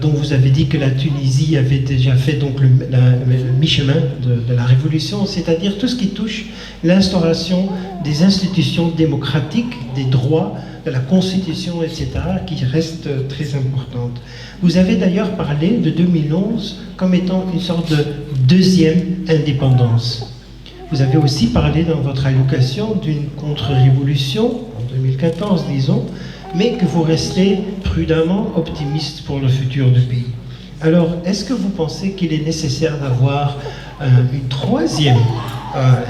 dont vous avez dit que la Tunisie avait déjà fait donc le mi-chemin de la révolution, c'est-à-dire tout ce qui touche l'instauration des institutions démocratiques, des droits, de la Constitution, etc., qui reste très importante. Vous avez d'ailleurs parlé de 2011 comme étant une sorte de deuxième indépendance. Vous avez aussi parlé dans votre allocation d'une contre-révolution, en 2014 disons, mais que vous restez prudemment optimiste pour le futur du pays. Alors, est-ce que vous pensez qu'il est nécessaire d'avoir une troisième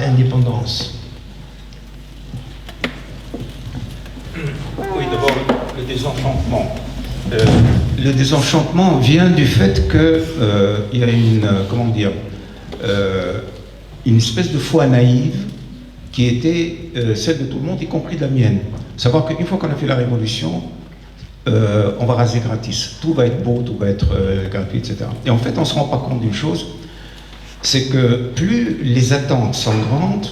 indépendance? Oui, d'abord, le désenchantement. Le désenchantement vient du fait qu'il y a une espèce de foi naïve qui était celle de tout le monde, y compris de la mienne. Savoir qu'une fois qu'on a fait la révolution, on va raser gratis. Tout va être beau, tout va être gratuit, etc. Et en fait, on ne se rend pas compte d'une chose, c'est que plus les attentes sont grandes,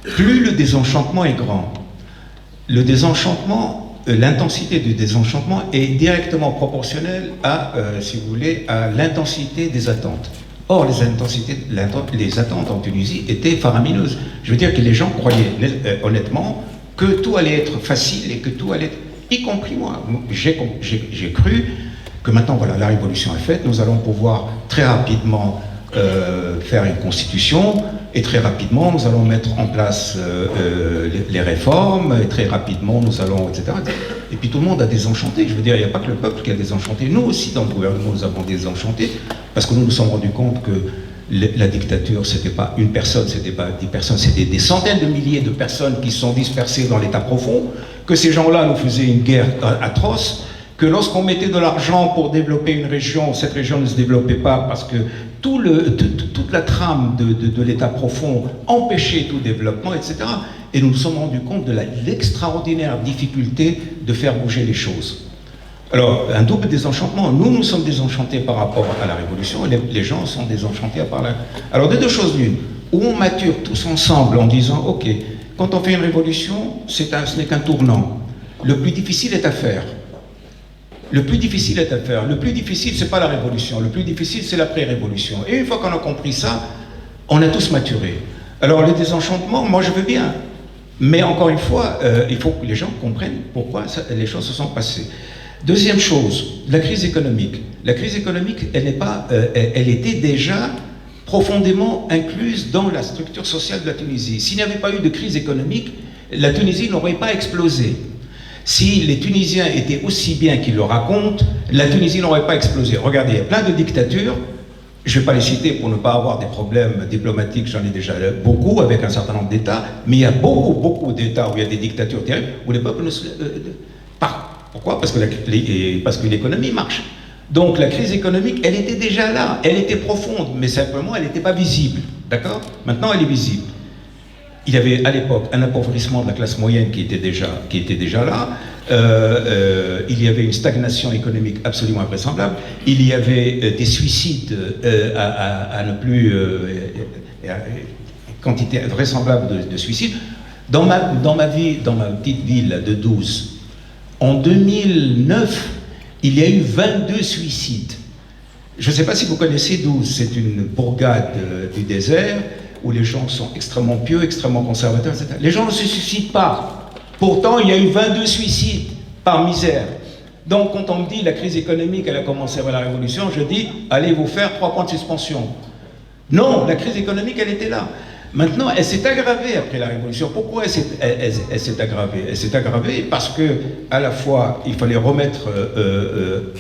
plus le désenchantement est grand. Le désenchantement, l'intensité du désenchantement est directement proportionnelle à, si vous voulez, à l'intensité des attentes. Or, les attentes en Tunisie étaient faramineuses. Je veux dire que les gens croyaient honnêtement que tout allait être facile et que tout allait être, y compris moi. J'ai cru que maintenant, voilà, la révolution est faite, nous allons pouvoir très rapidement faire une constitution, et très rapidement, nous allons mettre en place les réformes, et très rapidement, nous allons, etc. Et puis tout le monde a désenchanté. Je veux dire, il n'y a pas que le peuple qui a désenchanté. Nous aussi, dans le gouvernement, nous avons désenchanté, parce que nous nous sommes rendus compte que la dictature, c'était pas une personne, c'était pas 10 personnes, c'était des centaines de milliers de personnes qui sont dispersées dans l'état profond, que ces gens-là nous faisaient une guerre atroce, que lorsqu'on mettait de l'argent pour développer une région, cette région ne se développait pas parce que toute la trame de l'État profond empêchait tout développement, etc. Et nous nous sommes rendus compte de l'extraordinaire difficulté de faire bouger les choses. Alors, un double désenchantement. Nous sommes désenchantés par rapport à la Révolution, et les gens sont désenchantés par la... Alors, de deux choses l'une, où on mature tous ensemble en disant, ok, quand on fait une révolution, ce n'est qu'un tournant. Le plus difficile est à faire. Le plus difficile est à faire. Le plus difficile, c'est pas la révolution. Le plus difficile, c'est l'après-révolution. Et une fois qu'on a compris ça, on a tous maturé. Alors, le désenchantement, moi, je veux bien. Mais encore une fois, il faut que les gens comprennent pourquoi les choses se sont passées. Deuxième chose, la crise économique. La crise économique, elle était déjà profondément incluse dans la structure sociale de la Tunisie. S'il n'y avait pas eu de crise économique, la Tunisie n'aurait pas explosé. Si les Tunisiens étaient aussi bien qu'ils le racontent, la Tunisie n'aurait pas explosé. Regardez, il y a plein de dictatures, je ne vais pas les citer pour ne pas avoir des problèmes diplomatiques, j'en ai déjà beaucoup avec un certain nombre d'États, mais il y a beaucoup d'États où il y a des dictatures terribles, où les peuples ne se... Pourquoi ? Parce que l'économie marche. Donc la crise économique, elle était déjà là, elle était profonde, mais simplement elle n'était pas visible. D'accord ? Maintenant elle est visible. Il y avait à l'époque un appauvrissement de la classe moyenne qui était déjà là. Il y avait une stagnation économique absolument invraisemblable. Il y avait des suicides à ne plus... quantité vraisemblable de suicides. Dans ma petite ville de 12, en 2009, il y a eu 22 suicides. Je ne sais pas si vous connaissez 12, c'est une bourgade du désert où les gens sont extrêmement pieux, extrêmement conservateurs, etc. Les gens ne se suicident pas. Pourtant, il y a eu 22 suicides par misère. Donc, quand on me dit la crise économique, elle a commencé avec la Révolution, je dis, allez vous faire 3 points de suspension. Non, la crise économique, elle était là. Maintenant, elle s'est aggravée après la Révolution. Pourquoi elle s'est aggravée ? Elle s'est aggravée parce que, à la fois, il fallait remettre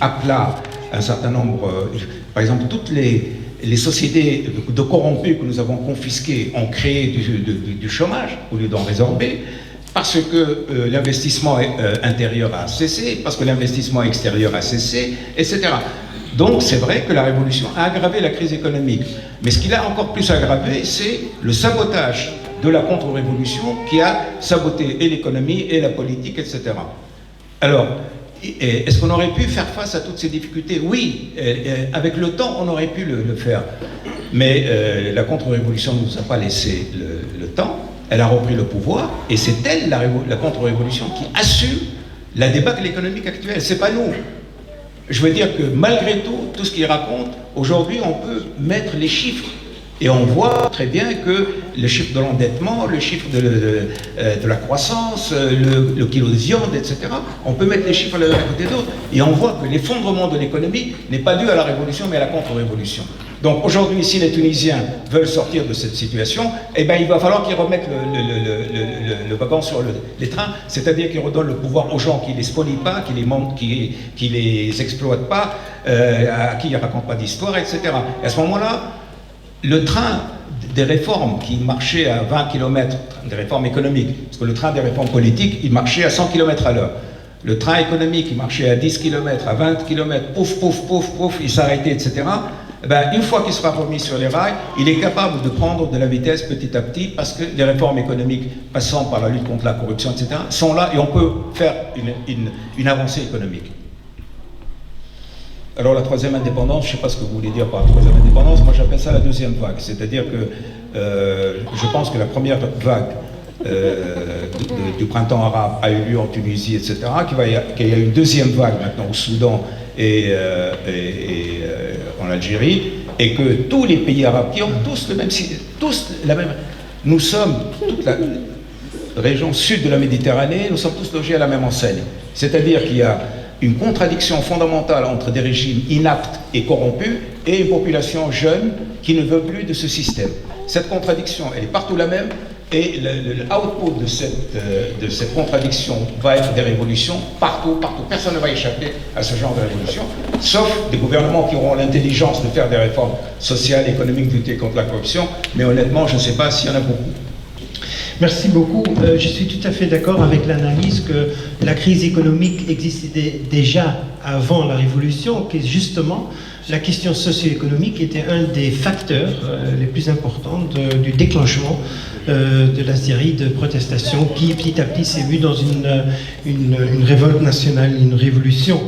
à plat un certain nombre... par exemple, toutes les sociétés de corrompus que nous avons confisquées ont créé du chômage au lieu d'en résorber, parce que l'investissement intérieur a cessé, parce que l'investissement extérieur a cessé, etc. Donc c'est vrai que la Révolution a aggravé la crise économique. Mais ce qui l'a encore plus aggravé, c'est le sabotage de la contre-révolution qui a saboté et l'économie et la politique, etc. Alors, est-ce qu'on aurait pu faire face à toutes ces difficultés ? Oui, avec le temps, on aurait pu le faire. Mais la contre-révolution ne nous a pas laissé le temps. Elle a repris le pouvoir, et c'est elle, la contre-révolution, qui assume la débâcle économique actuelle. C'est pas nous. Je veux dire que malgré tout ce qu'il raconte, aujourd'hui, on peut mettre les chiffres. Et on voit très bien que le chiffre de l'endettement, le chiffre de la croissance, le kilo de viande, etc., on peut mettre les chiffres l'un à côté d'autre. Et on voit que l'effondrement de l'économie n'est pas dû à la révolution, mais à la contre-révolution. Donc aujourd'hui, si les Tunisiens veulent sortir de cette situation, eh ben, il va falloir qu'ils remettent le wagon sur les trains, c'est-à-dire qu'ils redonnent le pouvoir aux gens qui ne les spolient pas, qui les exploitent pas, à qui ils ne racontent pas d'histoire, etc. Et à ce moment-là, le train des réformes qui marchait à 20 km, des réformes économiques, parce que le train des réformes politiques, il marchait à 100 km à l'heure. Le train économique, il marchait à 10 km, à 20 km, pouf, pouf, pouf, pouf, il s'arrêtait, etc. Ben, une fois qu'il sera remis sur les rails, il est capable de prendre de la vitesse petit à petit parce que les réformes économiques passant par la lutte contre la corruption, etc., sont là et on peut faire une avancée économique. Alors la troisième indépendance, je ne sais pas ce que vous voulez dire par la troisième indépendance, moi j'appelle ça la deuxième vague, c'est-à-dire que je pense que la première vague du printemps arabe a eu lieu en Tunisie, etc., qu'il y a une deuxième vague maintenant au Soudan et en Algérie, et que tous les pays arabes qui ont tous la même... Nous sommes, toute la région sud de la Méditerranée, nous sommes tous logés à la même enseigne. C'est-à-dire qu'il y a une contradiction fondamentale entre des régimes inaptes et corrompus et une population jeune qui ne veut plus de ce système. Cette contradiction, elle est partout la même, et le output de cette contradiction va être des révolutions partout. Personne ne va échapper à ce genre de révolution, sauf des gouvernements qui auront l'intelligence de faire des réformes sociales, économiques, de lutter contre la corruption, mais honnêtement, je ne sais pas s'il y en a beaucoup. Merci beaucoup. Je suis tout à fait d'accord avec l'analyse que la crise économique existait déjà avant la Révolution, que justement la question socio-économique était un des facteurs les plus importants du déclenchement de la série de protestations qui petit à petit s'est vue dans une révolte nationale, une révolution.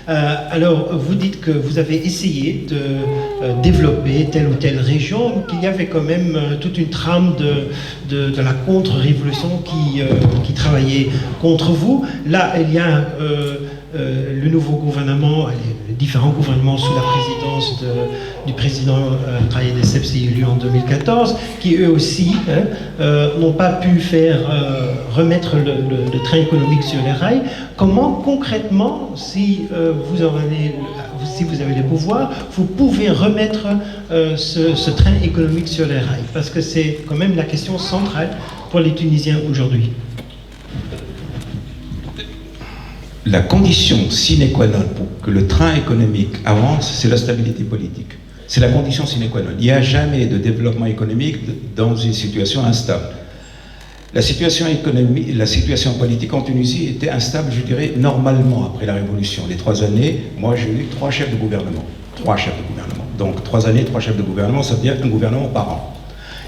Alors, vous dites que vous avez essayé de développer telle ou telle région, qu'il y avait quand même toute une trame de la contre-révolution qui travaillait contre vous. Là, il y a le nouveau gouvernement, les différents gouvernements sous la présidence du président Traoré Dessebsi élu en 2014, qui eux aussi n'ont pas pu faire remettre le train économique sur les rails. Comment concrètement, si vous avez les pouvoirs, vous pouvez remettre ce train économique sur les rails? Parce que c'est quand même la question centrale pour les Tunisiens aujourd'hui. La condition sine qua non pour que le train économique avance, c'est la stabilité politique. C'est la condition sine qua non. Il n'y a jamais de développement économique dans une situation instable. La situation économique, la situation politique en Tunisie était instable, je dirais, normalement après la Révolution. Les 3 années, moi j'ai eu 3 chefs de gouvernement. 3 chefs de gouvernement. Donc 3 années, 3 chefs de gouvernement, ça veut dire un gouvernement par an.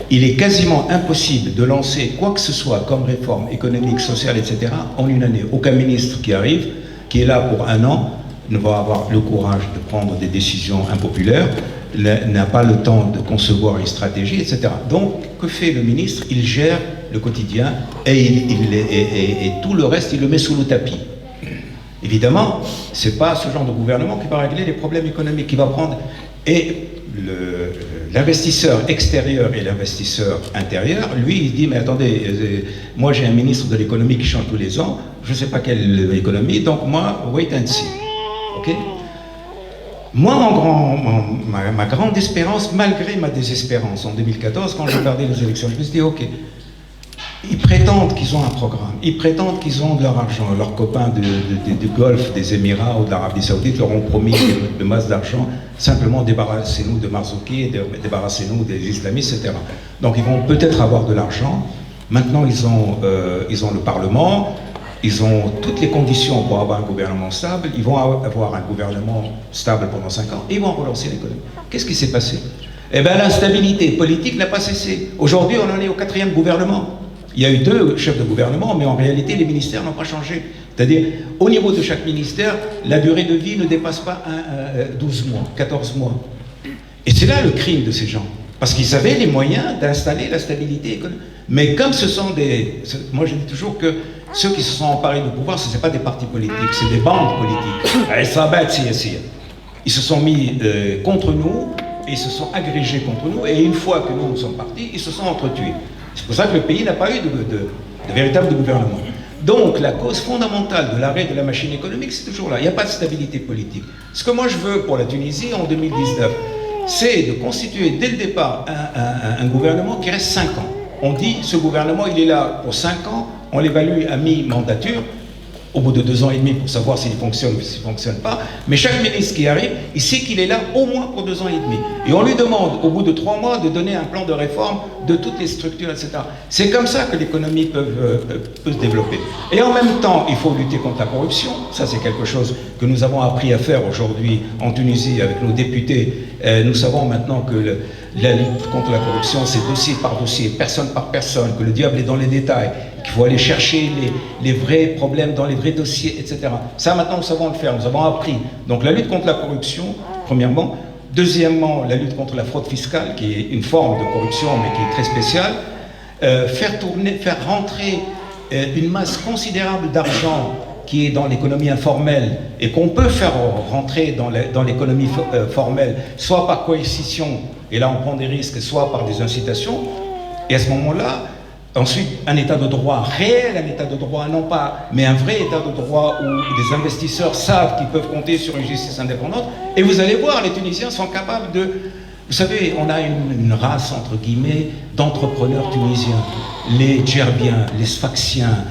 Il est quasiment impossible de lancer quoi que ce soit comme réforme économique, sociale, etc. en une année. Aucun ministre qui arrive, qui est là pour 1 an, ne va avoir le courage de prendre des décisions impopulaires, n'a pas le temps de concevoir une stratégie, etc. Donc, que fait le ministre? Il gère le quotidien et tout le reste, il le met sous le tapis. Évidemment, ce n'est pas ce genre de gouvernement qui va régler les problèmes économiques, qui va prendre... Et l'investisseur extérieur et l'investisseur intérieur, lui, il dit, mais attendez, moi j'ai un ministre de l'économie qui change tous les ans, je ne sais pas quelle économie, donc moi, wait and see. Ok? Moi, ma grande espérance, malgré ma désespérance en 2014, quand j'ai regardé les élections, je me suis dit, ok, ils prétendent qu'ils ont un programme, ils prétendent qu'ils ont de leur argent, leurs copains du Golfe, des Émirats ou de l'Arabie Saoudite leur ont promis de masses d'argent, simplement débarrassez-nous de Marzouki, débarrassez-nous des islamistes, etc. Donc ils vont peut-être avoir de l'argent, maintenant ils ont le Parlement, ils ont toutes les conditions pour avoir un gouvernement stable, ils vont avoir un gouvernement stable pendant 5 ans et ils vont relancer l'économie. Qu'est-ce qui s'est passé? Eh bien l'instabilité politique n'a pas cessé. Aujourd'hui on en est au 4e gouvernement. Il y a eu 2 chefs de gouvernement, mais en réalité, les ministères n'ont pas changé. C'est-à-dire, au niveau de chaque ministère, la durée de vie ne dépasse pas 12 mois, 14 mois. Et c'est là le crime de ces gens. Parce qu'ils avaient les moyens d'installer la stabilité économique. Mais comme ce sont des... Moi, je dis toujours que ceux qui se sont emparés du pouvoir, ce n'est pas des partis politiques, c'est des bandes politiques. Ils se sont mis contre nous, et ils se sont agrégés contre nous, et une fois que nous sommes partis, ils se sont entretués. C'est pour ça que le pays n'a pas eu de véritable gouvernement. Donc, la cause fondamentale de l'arrêt de la machine économique, c'est toujours là. Il n'y a pas de stabilité politique. Ce que moi je veux pour la Tunisie en 2019, c'est de constituer dès le départ un gouvernement qui reste 5 ans. On dit, ce gouvernement, il est là pour 5 ans, on l'évalue à mi-mandature, au bout de 2 ans et demi pour savoir s'il fonctionne ou s'il ne fonctionne pas. Mais chaque ministre qui arrive, il sait qu'il est là au moins pour 2 ans et demi. Et on lui demande, au bout de 3 mois, de donner un plan de réforme de toutes les structures, etc. C'est comme ça que l'économie peut se développer. Et en même temps, il faut lutter contre la corruption. Ça, c'est quelque chose que nous avons appris à faire aujourd'hui en Tunisie avec nos députés. Nous savons maintenant que la lutte contre la corruption, c'est dossier par dossier, personne par personne, que le diable est dans les détails, qu'il faut aller chercher les vrais problèmes dans les vrais dossiers, etc. Ça, maintenant, nous savons le faire, nous avons appris. Donc, la lutte contre la corruption, premièrement. Deuxièmement, la lutte contre la fraude fiscale, qui est une forme de corruption, mais qui est très spéciale. Faire rentrer une masse considérable d'argent qui est dans l'économie informelle et qu'on peut faire rentrer dans l'économie formelle, soit par coercition, et là on prend des risques, soit par des incitations. Et à ce moment-là, ensuite, un état de droit réel, un état de droit non pas, mais un vrai état de droit où les investisseurs savent qu'ils peuvent compter sur une justice indépendante. Et vous allez voir, les Tunisiens sont capables de... Vous savez, on a une race, entre guillemets, d'entrepreneurs tunisiens. Les Djerbiens, les Sfaxiens,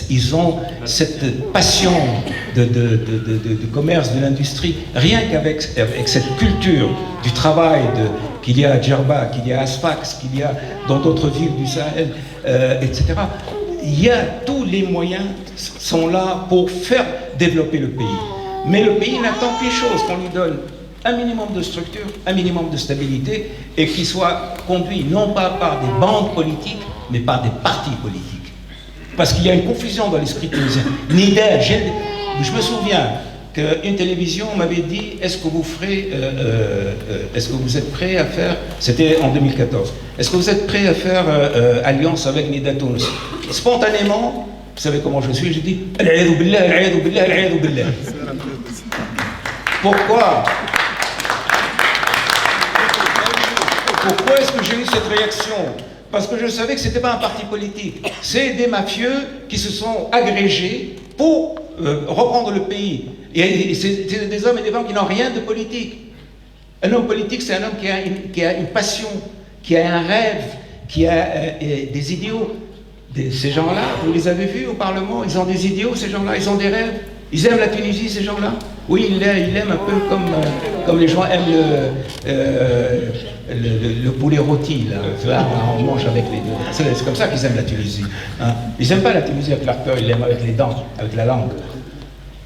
ils ont cette passion de commerce, de l'industrie, rien qu'avec cette culture du travail qu'il y a à Djerba, qu'il y a à Sfax, qu'il y a dans d'autres villes du Sahel, etc. Il y a tous les moyens sont là pour faire développer le pays. Mais le pays n'attend qu'une chose, qu'on lui donne un minimum de structure, un minimum de stabilité, et qu'il soit conduit non pas par des bandes politiques, mais par des partis politiques. Parce qu'il y a une confusion dans l'esprit tunisien. Nider, je me souviens qu'une télévision m'avait dit, est-ce que vous êtes prêt à faire, c'était en 2014, est-ce que vous êtes prêt à faire alliance avec Nida Tounes? Spontanément, vous savez comment je suis, j'ai dit, al-'iyadhu billah, al-'iyadhu billah, al-'iyadhu billah. Pourquoi est-ce que j'ai eu cette réaction? Parce que je savais que ce n'était pas un parti politique. C'est des mafieux qui se sont agrégés pour reprendre le pays. Et c'est des hommes et des femmes qui n'ont rien de politique. Un homme politique, c'est un homme qui a une passion, qui a un rêve, qui a des idéaux. Ces gens-là, vous les avez vus au Parlement, ils ont des idéaux, ces gens-là, ils ont des rêves. Ils aiment la Tunisie, ces gens-là. Oui, ils l'aiment un peu comme les gens aiment le poulet rôti, là. On mange avec les deux. C'est comme ça qu'ils aiment la Tunisie. Hein. Ils n'aiment pas la Tunisie avec leur cœur, ils l'aiment avec les dents, avec la langue.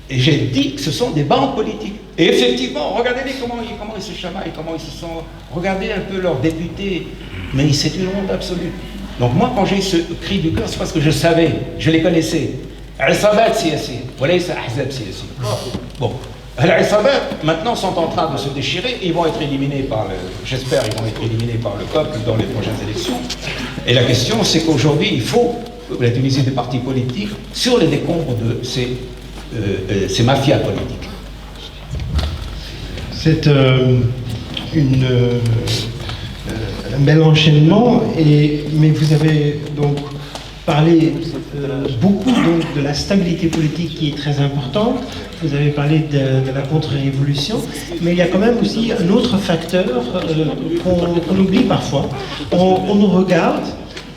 Et j'ai dit que ce sont des bandes politiques. Et effectivement, regardez-les comment ils se chamaillent, comment ils se sont... Regardez un peu leurs députés. Mais c'est une honte absolue. Donc moi, quand j'ai eu ce cri du cœur, c'est parce que je savais, je les connaissais. Al-Sabat siyasi, walaysa ahzab siyasi. Bon, Al-Sabat, maintenant, sont en train de se déchirer. Ils vont être éliminés par j'espère, ils vont être éliminés par le peuple dans les prochaines élections. Et la question, c'est qu'aujourd'hui, il faut la Tunisie des partis politiques sur les décombres de ces mafias politiques. C'est un bel enchaînement, mais vous avez donc parlé beaucoup donc, de la stabilité politique qui est très importante. Vous avez parlé de la contre-révolution, mais il y a quand même aussi un autre facteur qu'on oublie parfois. On nous regarde,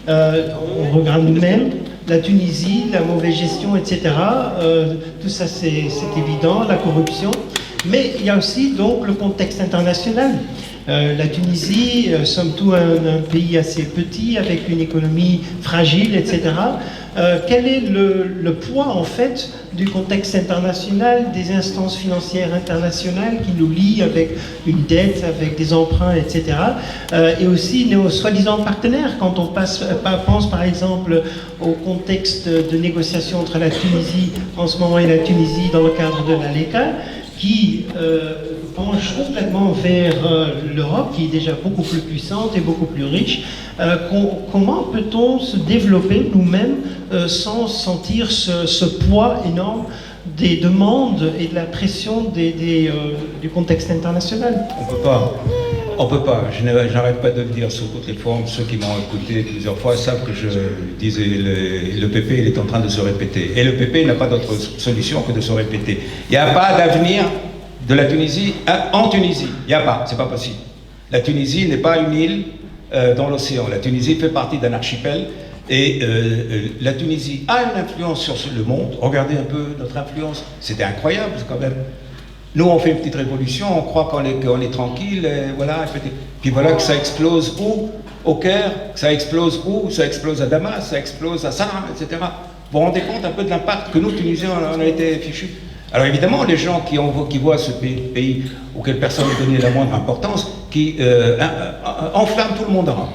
on regarde nous-mêmes, la Tunisie, la mauvaise gestion, etc. Tout ça c'est évident, la corruption. Mais il y a aussi donc le contexte international. La Tunisie, somme toute un pays assez petit, avec une économie fragile, etc. Quel est le poids, en fait, du contexte international, des instances financières internationales qui nous lient avec une dette, avec des emprunts, etc. Et aussi nos soi-disant partenaires, quand on pense par exemple au contexte de négociation entre la Tunisie en ce moment et la Tunisie dans le cadre de l'ALECA, qui penche complètement vers l'Europe, qui est déjà beaucoup plus puissante et beaucoup plus riche. Comment peut-on se développer nous-mêmes sans sentir ce poids énorme des demandes et de la pression du contexte international? On peut pas. Je n'arrête pas de le dire sous toutes les formes. Ceux qui m'ont écouté plusieurs fois savent que je disais le PP, il est en train de se répéter. Et le PP n'a pas d'autre solution que de se répéter. Il n'y a pas d'avenir de la Tunisie en Tunisie. Il n'y a pas, c'est pas possible. La Tunisie n'est pas une île dans l'océan. La Tunisie fait partie d'un archipel et la Tunisie a une influence sur le monde. Regardez un peu notre influence. C'était incroyable quand même. Nous, on fait une petite révolution, on croit qu'on est tranquille, et voilà. Puis voilà que ça explose où? Au Caire, ça explose où? Ça explose à Damas, ça explose à Sanaa, etc. Vous vous rendez compte un peu de l'impact que nous, Tunisiens, on a été fichus. Alors évidemment, les gens qui voient ce pays auquel personne ne donnait la moindre importance, qui enflamment tout le monde arabe.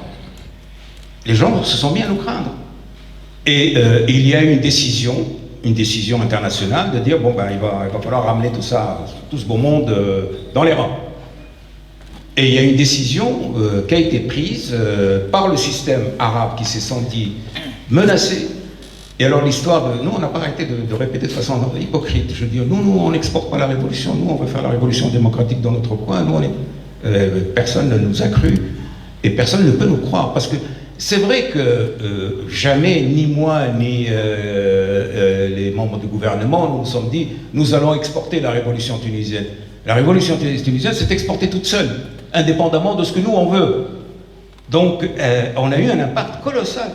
Les gens se sont mis à nous craindre. Et il y a eu une décision internationale de dire, bon ben il va falloir ramener tout ça, tout ce beau monde dans les rangs. Et il y a une décision qui a été prise par le système arabe qui s'est senti menacé. Et alors l'histoire de... Nous, on n'a pas arrêté de répéter de façon hypocrite. Je veux dire, nous, on n'exporte pas la révolution, nous, on veut faire la révolution démocratique dans notre coin, nous, personne ne nous a cru, et personne ne peut nous croire, parce que c'est vrai que jamais, ni moi, ni les membres du gouvernement, nous nous sommes dit, nous allons exporter la révolution tunisienne. La révolution tunisienne s'est exportée toute seule, indépendamment de ce que nous, on veut. Donc, on a eu un impact colossal.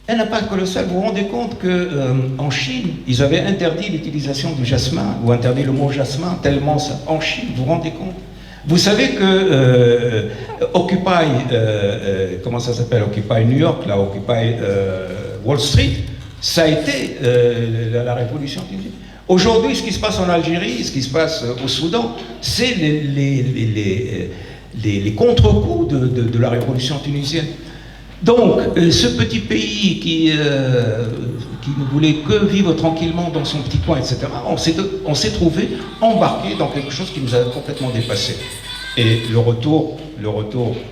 Un impact colossal. Vous vous rendez compte qu'en Chine, ils avaient interdit l'utilisation du jasmin, ou interdit le mot jasmin, tellement ça. En Chine, vous vous rendez compte? Vous savez que Occupy, comment ça s'appelle, Occupy New York, là, Occupy Wall Street, ça a été la révolution tunisienne. Aujourd'hui, ce qui se passe en Algérie, ce qui se passe au Soudan, c'est les contre-coups de la révolution tunisienne. Donc, ce petit pays qui ne voulait que vivre tranquillement dans son petit coin, etc., on s'est trouvé embarqué dans quelque chose qui nous a complètement dépassé. Et le retour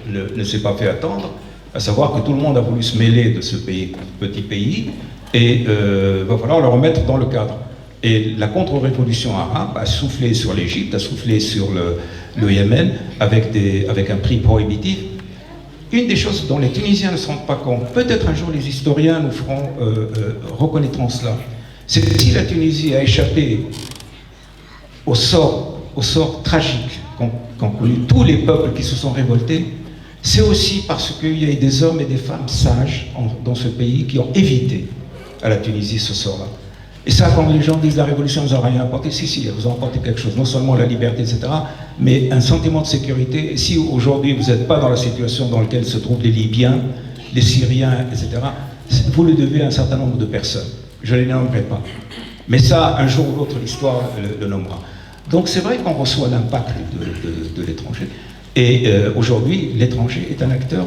ne s'est pas fait attendre, à savoir que tout le monde a voulu se mêler de ce petit pays, et va falloir le remettre dans le cadre. Et la contre-révolution arabe a soufflé sur l'Égypte, a soufflé sur le Yémen, avec un prix prohibitif. Une des choses dont les Tunisiens ne se rendent pas compte, peut-être un jour les historiens nous reconnaîtront cela, c'est que si la Tunisie a échappé au sort tragique qu'ont connu tous les peuples qui se sont révoltés, c'est aussi parce qu'il y a eu des hommes et des femmes sages dans ce pays qui ont évité à la Tunisie ce sort-là. Et ça, quand les gens disent la révolution nous a rien apporté, si, elle vous a apporté quelque chose, non seulement la liberté, etc., mais un sentiment de sécurité. Et si aujourd'hui vous n'êtes pas dans la situation dans laquelle se trouvent les Libyens, les Syriens, etc., vous le devez à un certain nombre de personnes. Je ne les nommerai pas. Mais ça, un jour ou l'autre, l'histoire le nommera. Donc c'est vrai qu'on reçoit l'impact de l'étranger. Et aujourd'hui, l'étranger est un acteur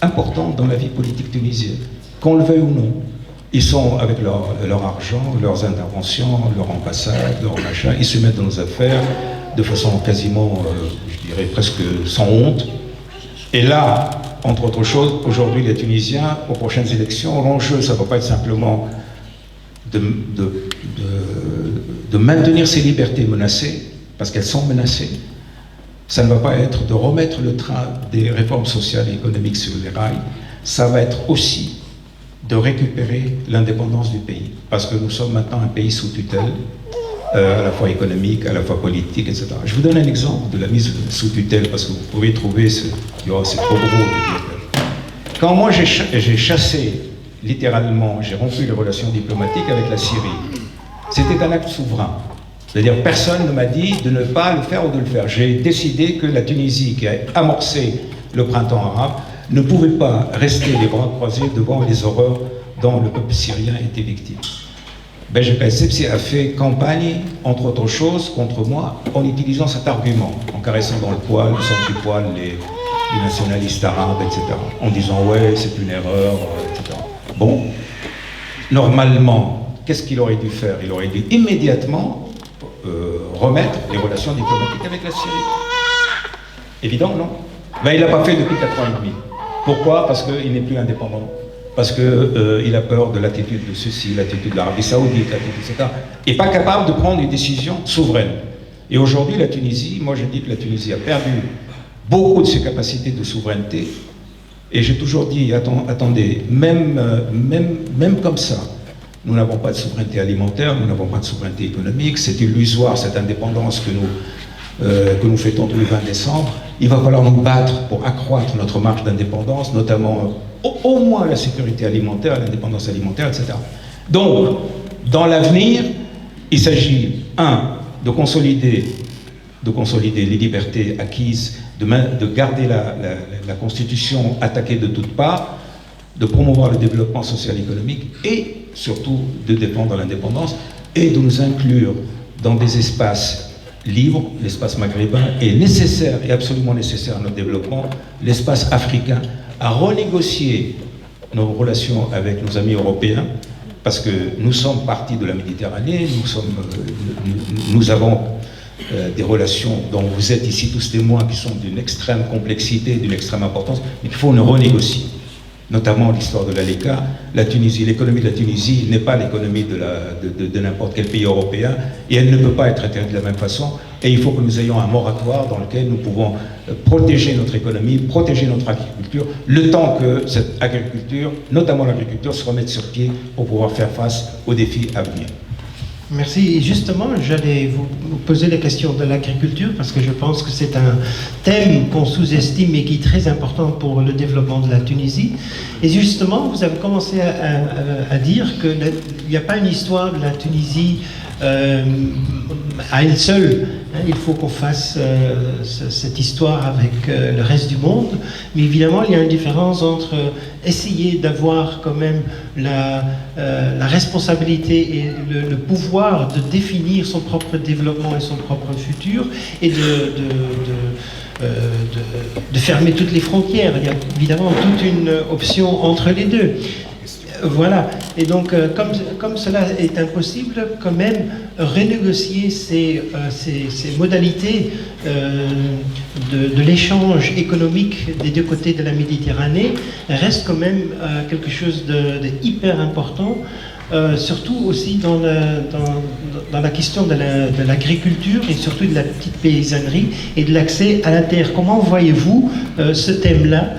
important dans la vie politique tunisienne, qu'on le veuille ou non. Ils sont avec leur argent, leurs interventions, leur ambassade, leur machin, ils se mettent dans nos affaires de façon quasiment, je dirais presque sans honte. Et là, entre autres choses, aujourd'hui les Tunisiens, aux prochaines élections, l'enjeu, ça ne va pas être simplement de maintenir ces libertés menacées, parce qu'elles sont menacées. Ça ne va pas être de remettre le train des réformes sociales et économiques sur les rails, ça va être aussi de récupérer l'indépendance du pays. Parce que nous sommes maintenant un pays sous tutelle, à la fois économique, à la fois politique, etc. Je vous donne un exemple de la mise sous tutelle, parce que vous pouvez trouver, c'est trop gros de dire. Quand moi j'ai chassé, littéralement, j'ai rompu les relations diplomatiques avec la Syrie, c'était un acte souverain. C'est-à-dire personne ne m'a dit de ne pas le faire ou de le faire. J'ai décidé que la Tunisie, qui a amorcé le printemps arabe, ne pouvait pas rester les bras croisés devant les horreurs dont le peuple syrien était victime. Benjamin Sepsi a fait campagne, entre autres choses, contre moi, en utilisant cet argument, en caressant dans le poil, le sens du poil, les nationalistes arabes, etc. En disant « ouais, c'est une erreur, etc. » Bon, normalement, qu'est-ce qu'il aurait dû faire? Il aurait dû immédiatement remettre les relations diplomatiques avec la Syrie. Évident, non? Ben, il ne l'a pas fait depuis 4 ans et demi. Pourquoi? Parce qu'il n'est plus indépendant. Parce qu'il a peur de l'attitude de ceci, l'attitude de l'Arabie Saoudite, l'attitude, etc. Et pas capable de prendre une décision souveraine. Et aujourd'hui, la Tunisie, moi je dis que la Tunisie a perdu beaucoup de ses capacités de souveraineté. Et j'ai toujours dit, attendez, même comme ça, nous n'avons pas de souveraineté alimentaire, nous n'avons pas de souveraineté économique, c'est illusoire cette indépendance que nous fêtons tous les 20 décembre. Il va falloir nous battre pour accroître notre marge d'indépendance, notamment au moins la sécurité alimentaire, l'indépendance alimentaire, etc. Donc, dans l'avenir, il s'agit, de consolider les libertés acquises, de garder la Constitution attaquée de toutes parts, de promouvoir le développement social et économique et surtout de défendre l'indépendance et de nous inclure dans des espaces libres. L'espace maghrébin est nécessaire et absolument nécessaire à notre développement. L'espace africain, à renégocier nos relations avec nos amis européens, parce que nous sommes partis de la Méditerranée, nous avons des relations dont vous êtes ici tous témoins qui sont d'une extrême complexité, d'une extrême importance, mais qu'il faut ne renégocier. Notamment l'histoire de l'ALECA, la Tunisie, l'économie de la Tunisie n'est pas l'économie de n'importe quel pays européen et elle ne peut pas être traitée de la même façon. Et il faut que nous ayons un moratoire dans lequel nous pouvons protéger notre économie, protéger notre agriculture, le temps que cette agriculture, notamment l'agriculture, se remette sur pied pour pouvoir faire face aux défis à venir. Merci. Et justement, j'allais vous poser la question de l'agriculture parce que je pense que c'est un thème qu'on sous-estime et qui est très important pour le développement de la Tunisie. Et justement, vous avez commencé à dire qu'il n'y a pas une histoire de la Tunisie à elle seule, il faut qu'on fasse cette histoire avec le reste du monde, mais évidemment il y a une différence entre essayer d'avoir quand même la responsabilité et le pouvoir de définir son propre développement et son propre futur, et de fermer toutes les frontières. Il y a évidemment toute une option entre les deux. Voilà, et donc comme cela est impossible, quand même renégocier ces modalités de l'échange économique des deux côtés de la Méditerranée reste quand même quelque chose de hyper important, surtout aussi dans la question de l'agriculture et surtout de la petite paysannerie et de l'accès à la terre. Comment voyez-vous ce thème-là?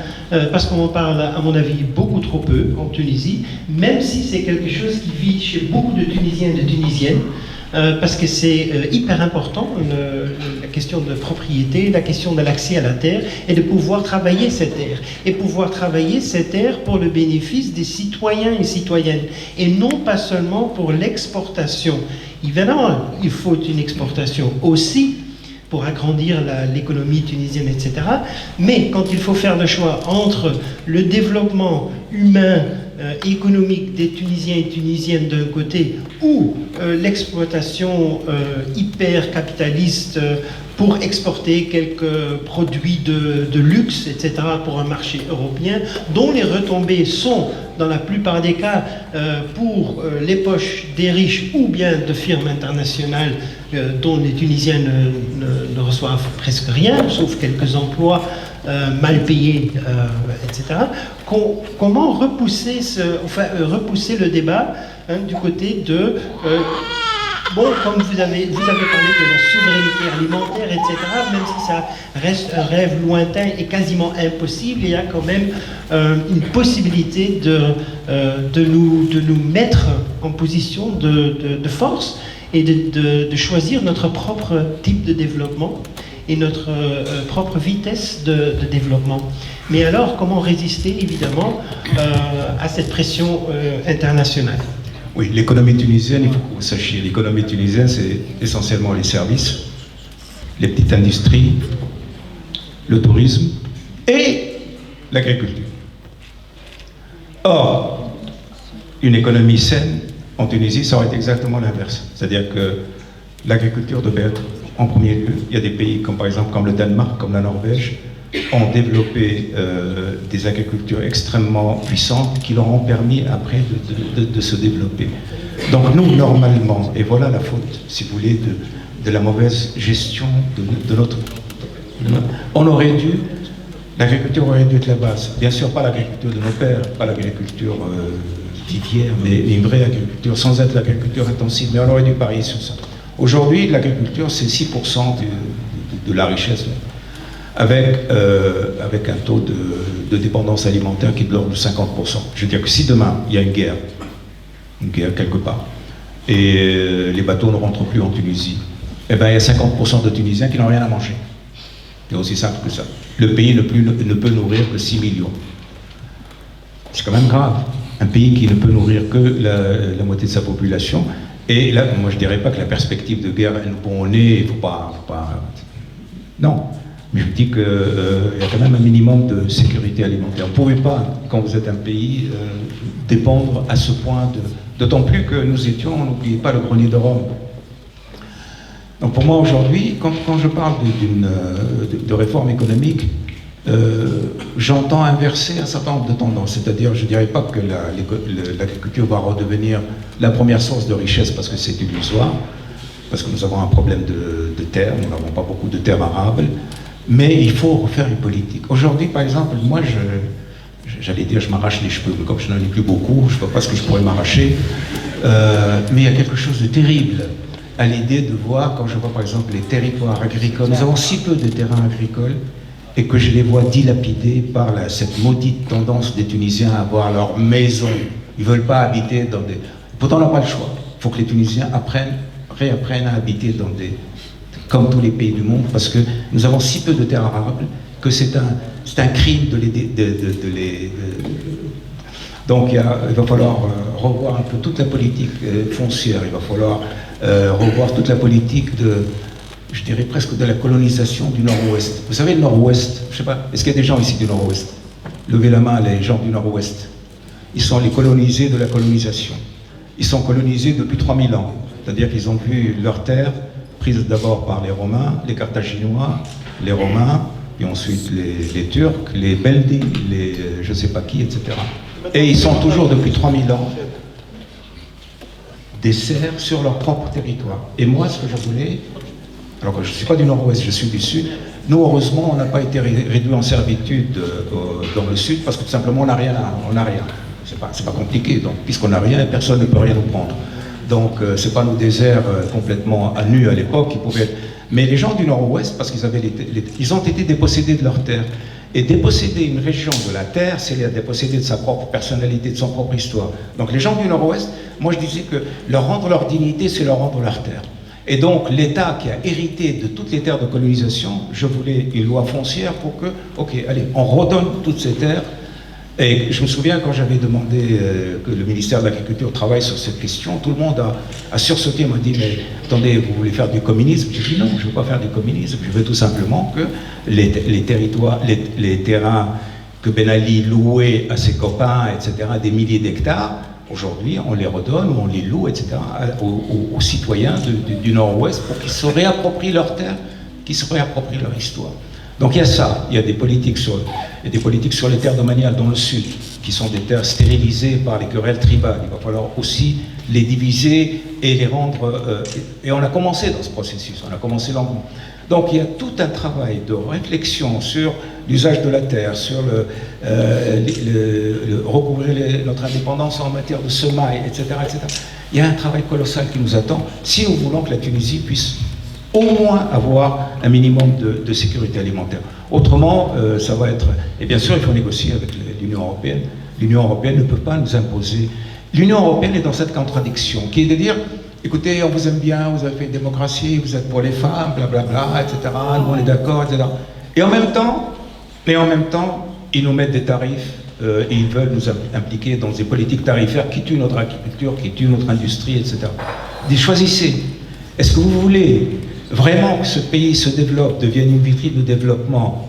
Parce qu'on en parle, à mon avis, beaucoup trop peu en Tunisie, même si c'est quelque chose qui vit chez beaucoup de Tunisiens et de Tunisiennes, parce que c'est hyper important, la question de propriété, la question de l'accès à la terre, et de pouvoir travailler cette terre. Et pouvoir travailler cette terre pour le bénéfice des citoyens et citoyennes, et non pas seulement pour l'exportation. Évidemment, il faut une exportation aussi, pour agrandir l'économie tunisienne, etc. Mais quand il faut faire le choix entre le développement humain, économique des Tunisiens et Tunisiennes d'un côté, ou l'exploitation hyper capitaliste pour exporter quelques produits de luxe, etc., pour un marché européen, dont les retombées sont, dans la plupart des cas, pour les poches des riches ou bien de firmes internationales dont les Tunisiens ne reçoivent presque rien, sauf quelques emplois mal payés, etc. Comment repousser le débat du côté de... bon, comme vous avez parlé de la souveraineté alimentaire, etc., même si ça reste un rêve lointain et quasiment impossible, il y a quand même une possibilité de nous mettre en position de force et de choisir notre propre type de développement et notre propre vitesse de développement. Mais alors, comment résister, évidemment, à cette pression internationale? Oui, l'économie tunisienne, il faut que vous sachiez, l'économie tunisienne, c'est essentiellement les services, les petites industries, le tourisme et l'agriculture. Or, une économie saine, en Tunisie, ça aurait été exactement l'inverse. C'est-à-dire que l'agriculture devait être en premier lieu. Il y a des pays, comme par exemple comme le Danemark, comme la Norvège, ont développé des agricultures extrêmement puissantes qui leur ont permis après de se développer. Donc nous, normalement, et voilà la faute, si vous voulez, de la mauvaise gestion de notre... On aurait dû... L'agriculture aurait dû être la base. Bien sûr, pas l'agriculture de nos pères, pas l'agriculture vivière, mais une vraie agriculture, sans être l'agriculture intensive, mais on aurait dû parier sur ça. Aujourd'hui, l'agriculture, c'est 6% de la richesse, avec un taux de dépendance alimentaire qui est de l'ordre de 50%. Je veux dire que si demain, il y a une guerre quelque part, et les bateaux ne rentrent plus en Tunisie, eh bien, il y a 50% de Tunisiens qui n'ont rien à manger. C'est aussi simple que ça. Le pays ne peut nourrir que 6 millions. C'est quand même grave. Un pays qui ne peut nourrir que la moitié de sa population. Et là, moi je ne dirais pas que la perspective de guerre est bon au nez, il ne faut pas... Non. Mais je dis qu'il y a quand même un minimum de sécurité alimentaire. Vous ne pouvez pas, quand vous êtes un pays, dépendre à ce point d'autant plus que nous étions, n'oubliez pas, le grenier de Rome. Donc pour moi aujourd'hui, quand je parle de réforme économique, j'entends inverser un certain nombre de tendances. C'est-à-dire, je ne dirais pas que l'agriculture va redevenir la première source de richesse parce que c'est illusoire, parce que nous avons un problème de terre, nous n'avons pas beaucoup de terres arables, mais il faut refaire une politique. Aujourd'hui, par exemple, moi, j'allais dire je m'arrache les cheveux, mais comme je n'en ai plus beaucoup, je ne vois pas ce que je pourrais m'arracher, mais il y a quelque chose de terrible à l'idée de voir, quand je vois par exemple les territoires agricoles, nous avons si peu de terrains agricoles, et que je les vois dilapidés par cette maudite tendance des Tunisiens à avoir leur maison. Ils ne veulent pas habiter dans des... Pourtant, on n'a pas le choix. Il faut que les Tunisiens réapprennent à habiter dans des... comme tous les pays du monde, parce que nous avons si peu de terres arables que c'est un crime Donc il va falloir revoir un peu toute la politique foncière, il va falloir revoir toute la politique de, je dirais presque de la colonisation du Nord-Ouest. Vous savez, le Nord-Ouest, je sais pas, est-ce qu'il y a des gens ici du Nord-Ouest? Levez la main, les gens du Nord-Ouest. Ils sont les colonisés de la colonisation. Ils sont colonisés depuis 3000 ans. C'est-à-dire qu'ils ont vu leur terre prise d'abord par les Romains, les Carthaginois, les Romains, et ensuite les Turcs, les Beldi, les je ne sais pas qui, etc. Et ils sont toujours depuis 3000 ans des serfs sur leur propre territoire. Et moi, ce que je voulais, alors que je ne suis pas du Nord-Ouest, je suis du Sud, nous, heureusement, on n'a pas été réduits en servitude dans le Sud, parce que tout simplement, on n'a rien. C'est pas compliqué, donc, puisqu'on n'a rien, personne ne peut rien nous prendre. Donc, c'est pas nos déserts complètement à nu à l'époque qui pouvaient être... Mais les gens du Nord-Ouest, parce qu'ils avaient ils ont été dépossédés de leur terre. Et déposséder une région de la terre, c'est la déposséder de sa propre personnalité, de son propre histoire. Donc les gens du Nord-Ouest, moi je disais que leur rendre leur dignité, c'est leur rendre leur terre. Et donc l'État qui a hérité de toutes les terres de colonisation, je voulais une loi foncière pour que, ok, allez, on redonne toutes ces terres. Et je me souviens quand j'avais demandé que le ministère de l'Agriculture travaille sur cette question, tout le monde a sursauté, m'a dit, mais attendez, vous voulez faire du communisme? J'ai dit non, je ne veux pas faire du communisme, je veux tout simplement que les territoires, les terrains que Ben Ali louait à ses copains, etc., des milliers d'hectares, aujourd'hui on les redonne ou on les loue, etc., aux citoyens du Nord-Ouest pour qu'ils se réapproprient leur terre, qu'ils se réapproprient leur histoire. Donc il y a ça, il y a des politiques sur les terres domaniales dans le sud, qui sont des terres stérilisées par les querelles tribales. Il va falloir aussi les diviser et les rendre... et on a commencé dans ce processus, on a commencé lentement. Donc il y a tout un travail de réflexion sur l'usage de la terre, sur recouvrir notre indépendance en matière de semailles, etc., etc. Il y a un travail colossal qui nous attend si nous voulons que la Tunisie puisse au moins avoir un minimum de sécurité alimentaire. Autrement, ça va être... Et bien sûr, il faut négocier avec l'Union européenne. L'Union européenne ne peut pas nous imposer... L'Union européenne est dans cette contradiction, qui est de dire, écoutez, on vous aime bien, vous avez fait une démocratie, vous êtes pour les femmes, blablabla, etc., nous on est d'accord, etc. Et en même temps, ils nous mettent des tarifs, et ils veulent nous impliquer dans des politiques tarifaires qui tuent notre agriculture, qui tuent notre industrie, etc. Choisissez. Est-ce que vous voulez vraiment que ce pays se développe, devienne une vitrine de développement,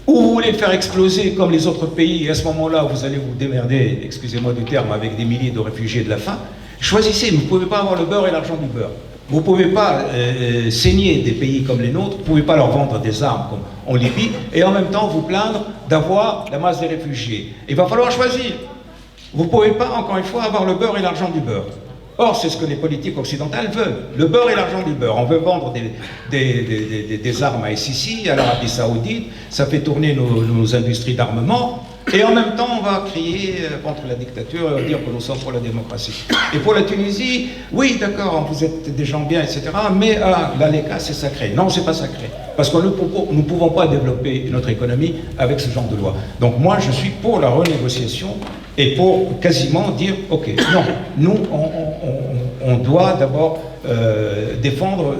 ou vous voulez le faire exploser comme les autres pays, et à ce moment-là, vous allez vous démerder, excusez-moi du terme, avec des milliers de réfugiés de la faim? Choisissez, vous ne pouvez pas avoir le beurre et l'argent du beurre. Vous ne pouvez pas saigner des pays comme les nôtres, vous ne pouvez pas leur vendre des armes comme en Libye, et en même temps vous plaindre d'avoir la masse des réfugiés. Il va falloir choisir. Vous ne pouvez pas, encore une fois, avoir le beurre et l'argent du beurre. Or, c'est ce que les politiques occidentales veulent, le beurre et l'argent du beurre. On veut vendre des armes à Sisi, à l'Arabie Saoudite, ça fait tourner nos industries d'armement, et en même temps, on va crier contre la dictature et dire que nous sommes pour la démocratie. Et pour la Tunisie, oui, d'accord, vous êtes des gens bien, etc., mais l'ALECA, c'est sacré. Non, c'est pas sacré, parce que nous ne pouvons pas développer notre économie avec ce genre de loi. Donc moi, je suis pour la renégociation et pour quasiment dire, ok, non, nous, on doit d'abord défendre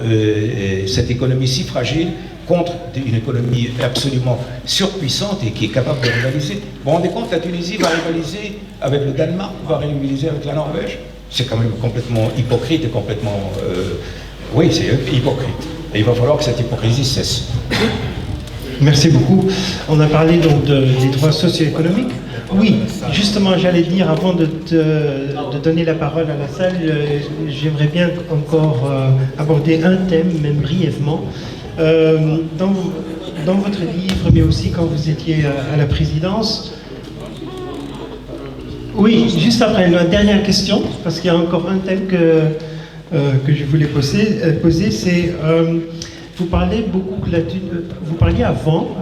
cette économie si fragile contre une économie absolument surpuissante et qui est capable de rivaliser. Vous vous rendez compte, la Tunisie va rivaliser avec le Danemark, va rivaliser avec la Norvège. C'est quand même complètement hypocrite et complètement... oui, c'est hypocrite. Et il va falloir que cette hypocrisie cesse. Merci beaucoup. On a parlé donc des droits socio-économiques. Oui, justement, j'allais dire, avant de donner la parole à la salle, j'aimerais bien encore aborder un thème, même brièvement. Dans votre livre, mais aussi quand vous étiez à la présidence. Oui, juste après, la dernière question, parce qu'il y a encore un thème que je voulais poser, c'est... vous parlez beaucoup vous parliez avant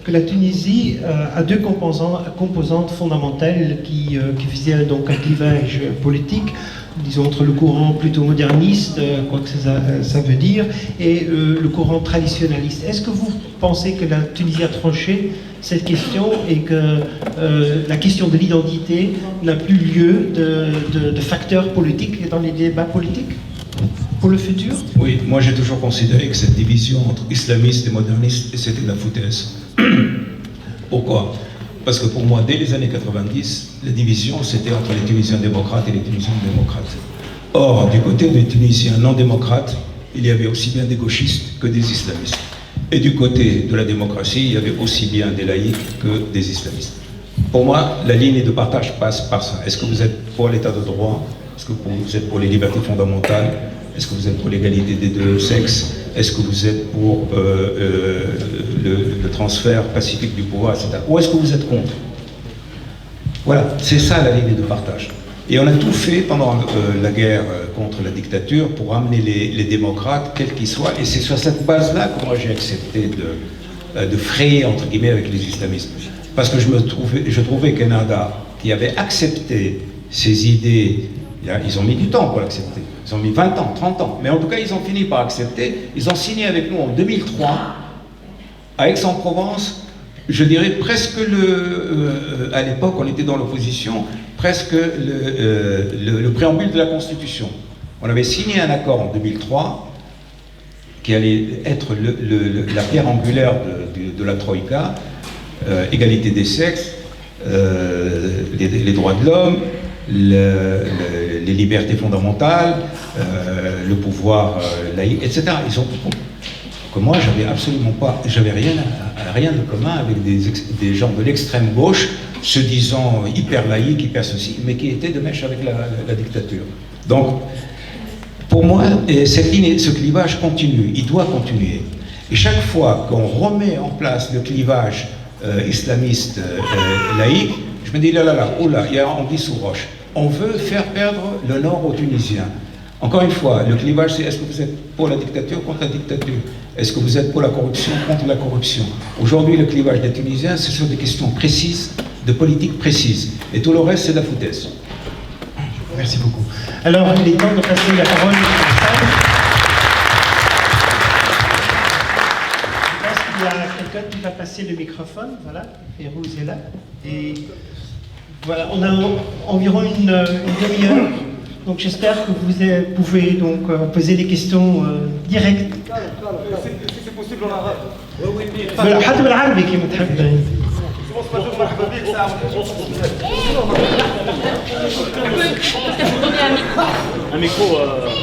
que la Tunisie a deux composantes fondamentales qui faisaient donc un clivage politique, disons entre le courant plutôt moderniste, quoi que ça veut dire, et le courant traditionnaliste. Est-ce que vous pensez que la Tunisie a tranché cette question et que la question de l'identité n'a plus lieu de facteur politique dans les débats politiques pour le futur? Oui, moi j'ai toujours considéré que cette division entre islamistes et modernistes, c'était de la foutaise. Pourquoi? Parce que pour moi, dès les années 90, la division, c'était entre les Tunisiens démocrates et les Tunisiens démocrates. Or, du côté des Tunisiens non démocrates, il y avait aussi bien des gauchistes que des islamistes. Et du côté de la démocratie, il y avait aussi bien des laïcs que des islamistes. Pour moi, la ligne de partage passe par ça. Est-ce que vous êtes pour l'état de droit? Est-ce que vous êtes pour les libertés fondamentales? Est-ce que vous êtes pour l'égalité des deux sexes? Est-ce que vous êtes pour le transfert pacifique du pouvoir, etc. Ou est-ce que vous êtes contre? Voilà, c'est ça la ligne de partage. Et on a tout fait pendant la guerre contre la dictature pour amener les démocrates, quels qu'ils soient. Et c'est sur cette base-là que moi j'ai accepté de frayer, entre guillemets, avec les islamistes. Parce que je trouvais qu'Ennahda, qui avait accepté ces idées, ils ont mis du temps pour l'accepter. Ils ont mis 20 ans, 30 ans. Mais en tout cas, ils ont fini par accepter. Ils ont signé avec nous en 2003, à Aix-en-Provence, je dirais presque à l'époque, on était dans l'opposition, presque le préambule de la Constitution. On avait signé un accord en 2003 qui allait être la pierre angulaire de la Troïka, égalité des sexes, les droits de l'homme, les libertés fondamentales, le pouvoir laïque, etc. Ils ont que moi, j'avais rien de commun avec des gens de l'extrême gauche, se disant hyper laïques, hyper ceci, mais qui étaient de mèche avec la dictature. Donc, pour moi, cette ligne, ce clivage continue, il doit continuer. Et chaque fois qu'on remet en place le clivage islamiste laïque, je me dis là, oh là, il y a anguille sous roche. On veut faire perdre le nord aux Tunisiens. Encore une fois, le clivage, c'est est-ce que vous êtes pour la dictature, contre la dictature? Est-ce que vous êtes pour la corruption, contre la corruption? Aujourd'hui, le clivage des Tunisiens, c'est sur des questions précises, de politique précise. Et tout le reste, c'est de la foutaise. Merci beaucoup. Alors, il est temps de passer la parole à la salle. Je pense qu'il y a quelqu'un qui va passer le microphone. Voilà, Férouz est là. Et voilà, on a environ une demi-heure. Donc j'espère que vous pouvez donc poser des questions directes. Si c'est possible en arabe. حتى بالعربي كما تحب. Un micro.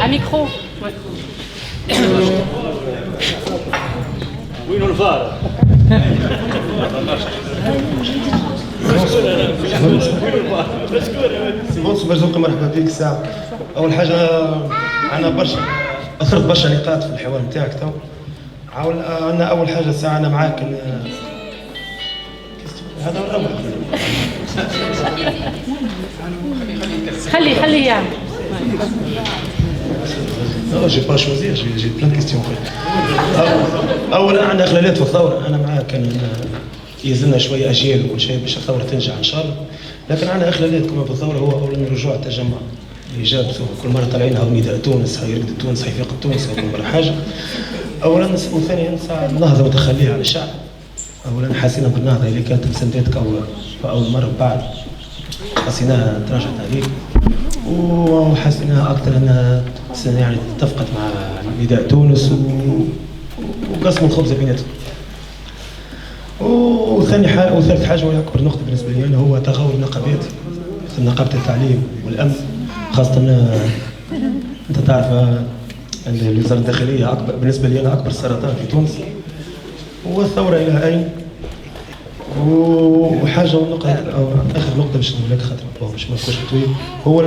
Un micro. Oui, on le va. سي مرزوق مرحبا بك ساعة. أول حاجة عندنا برشا أثرت برشا نقاط في الحوار نتاعك تو. عندنا أول حاجة ساعة أنا معاك هذا هو الأول. خلي يعني. Non, j'ai pas choisi, j'ai plein de questions en fait. أولا عندنا إخلالات في الثورة، أنا معاك يلزمنا شوية أجيال وكل شيء باش الثورة تنجح إن شاء الله. لكن عندنا إخلالات كما في الثورة هو أولا رجوع التجمع اللي جاب كل مرة طالعين هاو نداء تونس، هاو يرقد تونس، هاو يفيق تونس، هاو كل مرة حاجة. أولا وثانيا النهضة متخلية على الشعب. أولا حسينا بالنهضة اللي كانت بسنتات أول مرة بعد حسيناها تراجعت عليك وحسيناها أكثر أنها يعني اتفقت مع نداء تونس وقسموا الخبز بيناتهم. وثالث حاجه وهي اكبر نقطه بالنسبه لي انا هو تغول النقابات في نقابه التعليم والامن خاصه انت تعرف ان وزاره الداخليه اكبر بالنسبه لي انا اكبر سرطان في تونس والثوره الى اين وحاجه ونقطه او اخر نقطه باش نقول لك خاطر باش ما نكونش طويل هو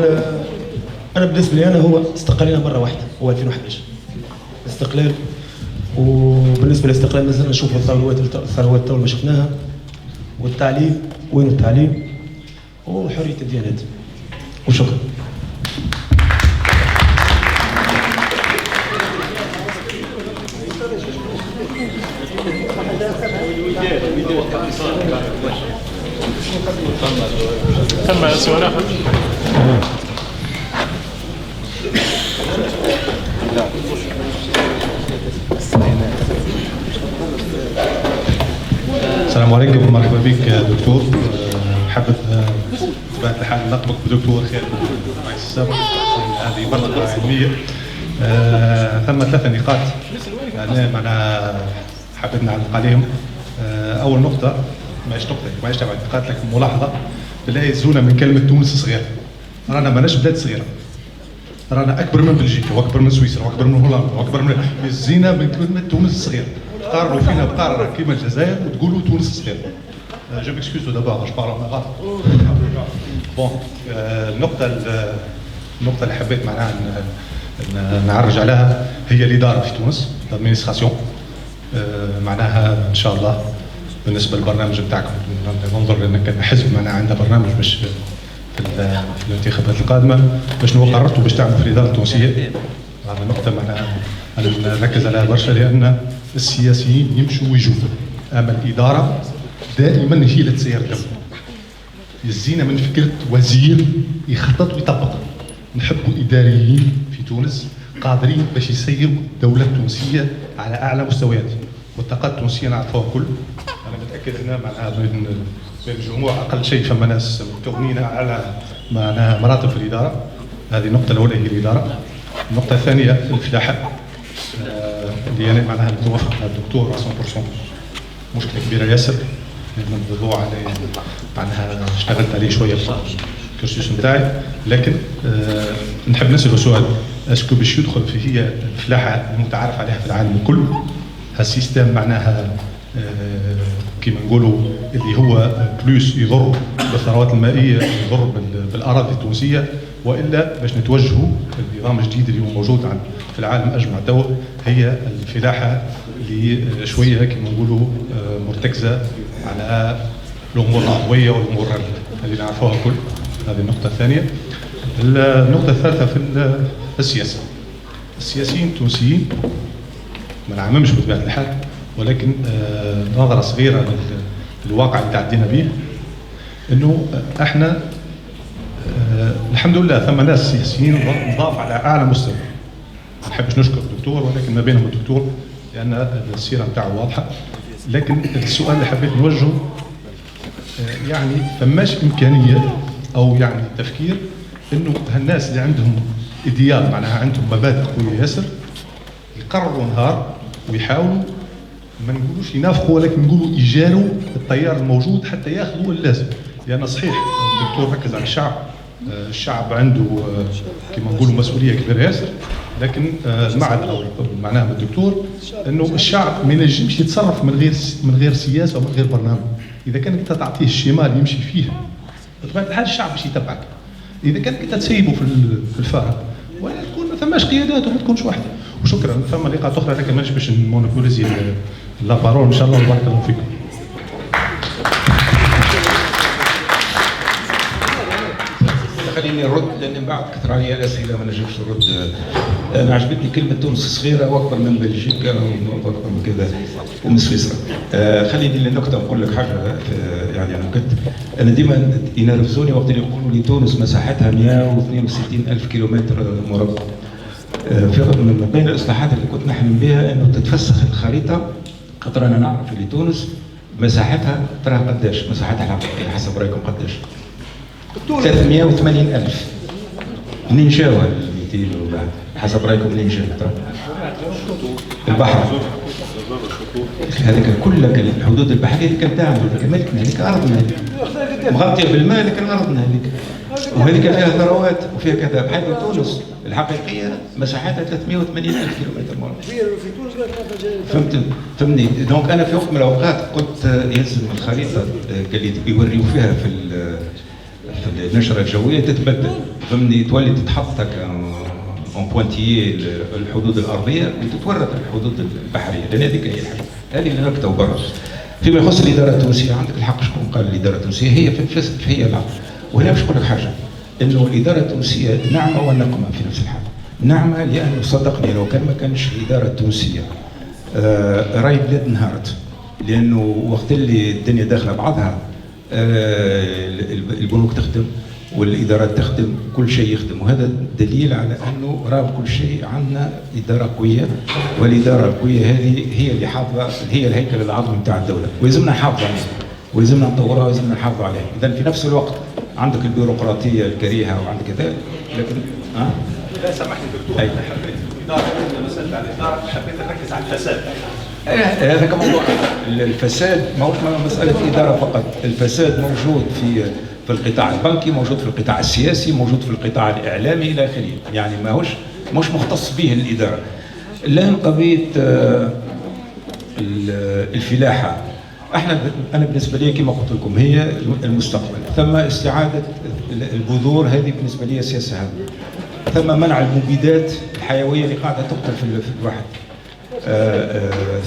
انا بالنسبه لي انا هو استقلالنا مره واحده هو 2011 استقلال. وبالنسبه للاستقلال مازلنا نشوفوا الثروات تو ما شفناها والتعليم وين التعليم وحريه الديانات وشكرا. تم سؤال اخر. السلام عليكم ومرحبا بك دكتور. حابب بطبيعة الحال نلقبك بدكتور خالد الرئيس السابق، هذه برقة علمية. ثم 3 نقاط أنا حبيت نعلق عليهم. أول نقطة ماهيش نقطه، ماهيش تبع انتقاد، لكن ملاحظه. تلاقي يزونا من كلمه تونس صغيره. رانا ماناش بلاد صغيره، رانا اكبر من بلجيكا واكبر من سويسرا واكبر من هولندا واكبر من الزينه من كلمه تونس صغيره. تقارنوا فينا بقاره كيما الجزائر وتقولوا تونس صغيره. جو ميكسكوز تو دابور جو بارل مغار. بون النقطه اللي حبيت معناها نعرج عليها هي الاداره في تونس، الادمينستراسيون. معناها ان شاء الله بالنسبه للبرنامج بتاعكم ننظر لان كان حزب معناها عنده برنامج مش في الانتخابات القادمه باش قررتوا باش تعملوا في الاداره التونسيه. هذه نقطه معناها نركز عليها برشا لان السياسيين يمشوا ويجوا، اما الاداره دائما هي اللي تسير الدوله. يزينا من فكره وزير يخطط ويطبق. نحبوا اداريين في تونس قادرين باش يسيروا الدوله التونسيه على اعلى مستويات. والطاقات التونسيه نعرفوها الكل. انا متاكد هنا معناها بين الجموع اقل شيء فما ناس مكونين على معناها مراتب في الاداره. هذه النقطه الاولى هي الاداره. النقطه الثانيه الفلاحه اللي انا معناها نتوافق مع الدكتور 100%. مشكله كبيره ياسر، من الموضوع اللي معناها اشتغلت عليه شويه في الكورسوس نتاعي، لكن نحب نسأل سؤال: اسكو باش يدخل في هي الفلاحه المتعارف عليها في العالم الكل؟ هالسيستم معناها كيما نقولوا اللي هو بلوس يضر بالثروات المائيه، يضر بالاراضي التونسيه، والا باش نتوجهوا النظام الجديد اللي هو موجود في العالم اجمع تو، هي الفلاحه اللي شويه كيما نقولوا مرتكزه على الامور العضويه والامور اللي نعرفوها الكل. هذه النقطه الثانيه. النقطه الثالثه في السياسه. السياسيين التونسيين ما نعممش بطبيعه الحال، ولكن نظره صغيره للواقع اللي تعدينا به، انه احنا الحمد لله ثم ناس سياسيين نضاف على اعلى مستوى. ما نحبش نشكر الدكتور، ولكن ما بينهم الدكتور لان السيره نتاعو واضحه. لكن السؤال اللي حبيت نوجهه يعني فماش امكانيه او يعني تفكير انه هالناس اللي عندهم ايديال معناها عندهم مبادئ قويه ياسر يقرروا نهار ويحاولوا ما نقولوش ينافقوا، ولكن نقولوا يجاروا التيار الموجود حتى ياخذوا اللازم. لان صحيح الدكتور ركز على الشعب، الشعب عنده كما نقولوا مسؤوليه كبيره ياسر، لكن المعهد او معناها من الدكتور انه الشعب ما ينجمش يتصرف من غير سياسه ومن غير برنامج. اذا كانك انت تعطيه الشمال اللي يمشي فيه بطبيعه الحال الشعب باش يتبعك. اذا كانك انت تسيبه في الفارغ ولا تكون ما ثماش قيادات وما تكونش وحده. وشكرا. ثم لقاءات اخرى لكن مانيش باش نمونوبوليزي لا بارول ان شاء الله. وبارك الله فيكم. خليني نرد لان بعد كثر عليا الاسئله ما نجمش نرد. انا عجبتني كلمه تونس صغيره واكبر من بلجيكا واكبر من كذا ومن سويسرا. خليني للنكته نقول لك حاجه يعني انا ديما ينرفزوني وقت اللي يقولوا لي تونس مساحتها 162 ألف كيلومتر مربع. من بين الاصلاحات اللي كنت نحلم بها انه تتفسخ الخريطه، خاطر انا نعرف اللي تونس مساحتها ترى قداش مساحتها الحقيقيه حسب رايكم قداش؟ 380 ألف. منين جاوا ال 200 وبعد؟ حسب رايكم منين جاوا ترى؟ البحر. هذيك كلها الحدود البحريه اللي كانت تعمل هذيك ملكنا، هذيك ارضنا مغطيه بالماء، لكن ارضنا هذيك وهذيك فيها ثروات وفيها كذا. بحيث تونس الحقيقيه مساحتها 380 ألف كيلومتر مربع. فهمتني؟ دونك انا في وقت من الاوقات قلت يلزم الخريطه اللي يوريوا فيها في النشره الجويه تتبدل. فهمني؟ تولي تتحط هكا اون بوانتيي الحدود الارضيه وتتورط الحدود البحريه، لان هذيك هي الحاجه. هذه اللي نكتب برا. فيما يخص الاداره التونسيه عندك الحق. شكون قال الاداره التونسيه هي العقل. وهنا باش نقول لك حاجه، انه الاداره التونسيه نعمه ونقمه في نفس الحال. نعمه لانه صدقني لو كان ما كانش الاداره التونسيه راي البلاد انهارت، لانه وقت اللي الدنيا داخله بعضها البنوك تخدم والادارات تخدم، كل شيء يخدم. وهذا دليل على انه راه كل شيء عندنا اداره قويه، والاداره القويه هذه هي اللي حافظه، هي الهيكل العظمي بتاع الدوله، ويلزمنا نحافظ عليها ويلزمنا نطورها ويلزمنا نحافظ عليها. اذا في نفس الوقت عندك البيروقراطيه الكريهه وعندك كذا، لكن لا سامحني دكتور، انا حبيت الاداره مساله الاداره حبيت نركز على الفساد. هذا كموضوع. الفساد ماهوش مسألة إدارة فقط، الفساد موجود في القطاع البنكي، موجود في القطاع السياسي، موجود في القطاع الإعلامي إلى آخره، يعني مش مختص به الإدارة. الآن قضية الفلاحة، أنا بالنسبة لي كما قلت لكم هي المستقبل، ثم استعادة البذور، هذه بالنسبة لي سياسة هامة، ثم منع المبيدات الحيوية اللي قاعدة تقتل في الواحد،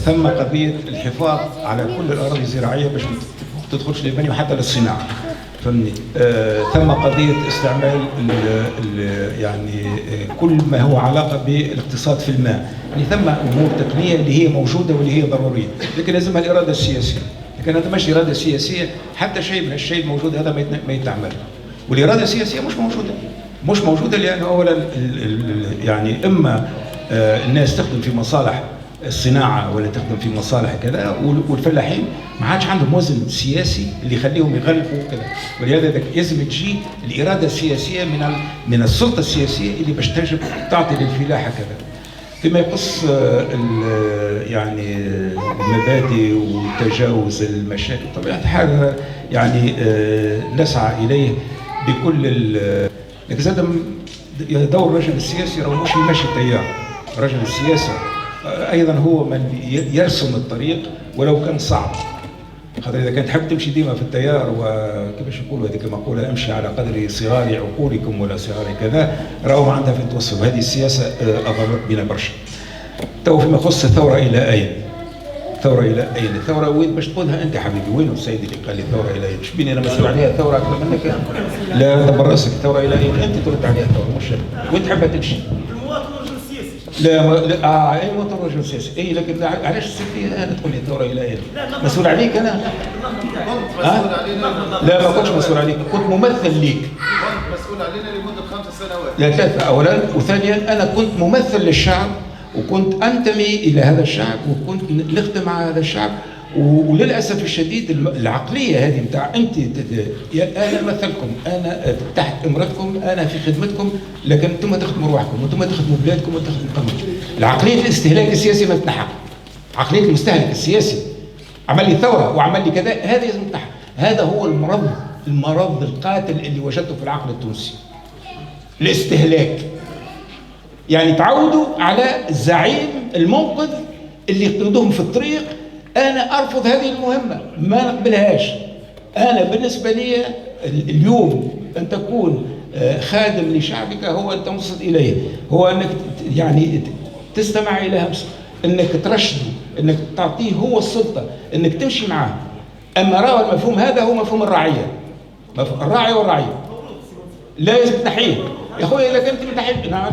ثم قضية الحفاظ على كل الأراضي الزراعية باش ما تدخلش للبني وحتى للصناعة، فهمني. ثم قضية استعمال يعني كل ما هو علاقة بالاقتصاد في الماء، يعني ثم أمور تقنية اللي هي موجودة واللي هي ضرورية، لكن لازمها الإرادة السياسية. لكن هذا مش إرادة سياسية، حتى شيء من الشيء الموجود هذا ما يتعمل. والإرادة السياسية مش موجودة لأنه أولا يعني إما الناس تخدم في مصالح الصناعة ولا تخدم في مصالح كذا، والفلاحين ما عادش عندهم وزن سياسي اللي يخليهم يغلبوا كذا، ولهذا لازم تجي الإرادة السياسية من السلطة السياسية اللي باش تنجم تعطي للفلاحة كذا. فيما يخص يعني المبادئ وتجاوز المشاكل، طبيعة الحال يعني نسعى إليه بكل لكن زاد دور الرجل السياسي راه مش يمشي التيار، رجل السياسة أيضا هو من يرسم الطريق ولو كان صعب. خاطر إذا كنت تحب تمشي ديما في التيار وكيفاش يقولوا هذيك المقولة امشي على قدر صغار عقولكم ولا صغار كذا، راهو ما عندها فين توصل، وهذه السياسة أضرت بنا برشا. تو فيما يخص الثورة إلى أين؟ الثورة إلى أين؟ الثورة وين باش تقودها أنت حبيبي؟ وين السيد اللي قال لي الثورة إلى أين؟ ايش بيني أنا مسؤول عليها الثورة أكثر منك؟ لا دبر راسك، الثورة إلى أين؟ أنت ترد عليها الثورة مش وين تحبها تمشي؟ لا اي مواطن رجل سياسي، اي لكن علاش تصير انا تقول لي الثوره الى اين؟ مسؤول عليك انا؟ لا ما كنتش مسؤول عليك، كنت ممثل ليك. مسؤول علينا لمده 5 سنوات. لا 3 اولا، وثانيا انا كنت ممثل للشعب وكنت انتمي الى هذا الشعب وكنت نخدم مع هذا الشعب، وللاسف الشديد العقليه هذه نتاع انت انا مثلكم، انا تحت امرتكم، انا في خدمتكم، لكن انتم تخدموا روحكم وانتم تخدموا بلادكم وتخدموا قومكم. العقليه الاستهلاك السياسي ما تنحى، عقليه المستهلك السياسي عمل لي ثوره وعمل لي كذا، هذا لازم تنحى. هذا هو المرض القاتل اللي وجدته في العقل التونسي، الاستهلاك. يعني تعودوا على الزعيم المنقذ اللي يقودهم في الطريق. أنا أرفض هذه المهمة، ما نقبلهاش. أنا بالنسبة لي اليوم أن تكون خادم لشعبك هو أن تنصت إليه، هو أنك يعني تستمع إلى همسه، أنك ترشده، أنك تعطيه هو السلطة، أنك تمشي معاه. أما راهو المفهوم هذا هو مفهوم الرعية، مفهوم الراعي والرعية، لا لازم تنحيه يا أخوي. إذا كنت تنحيه نعم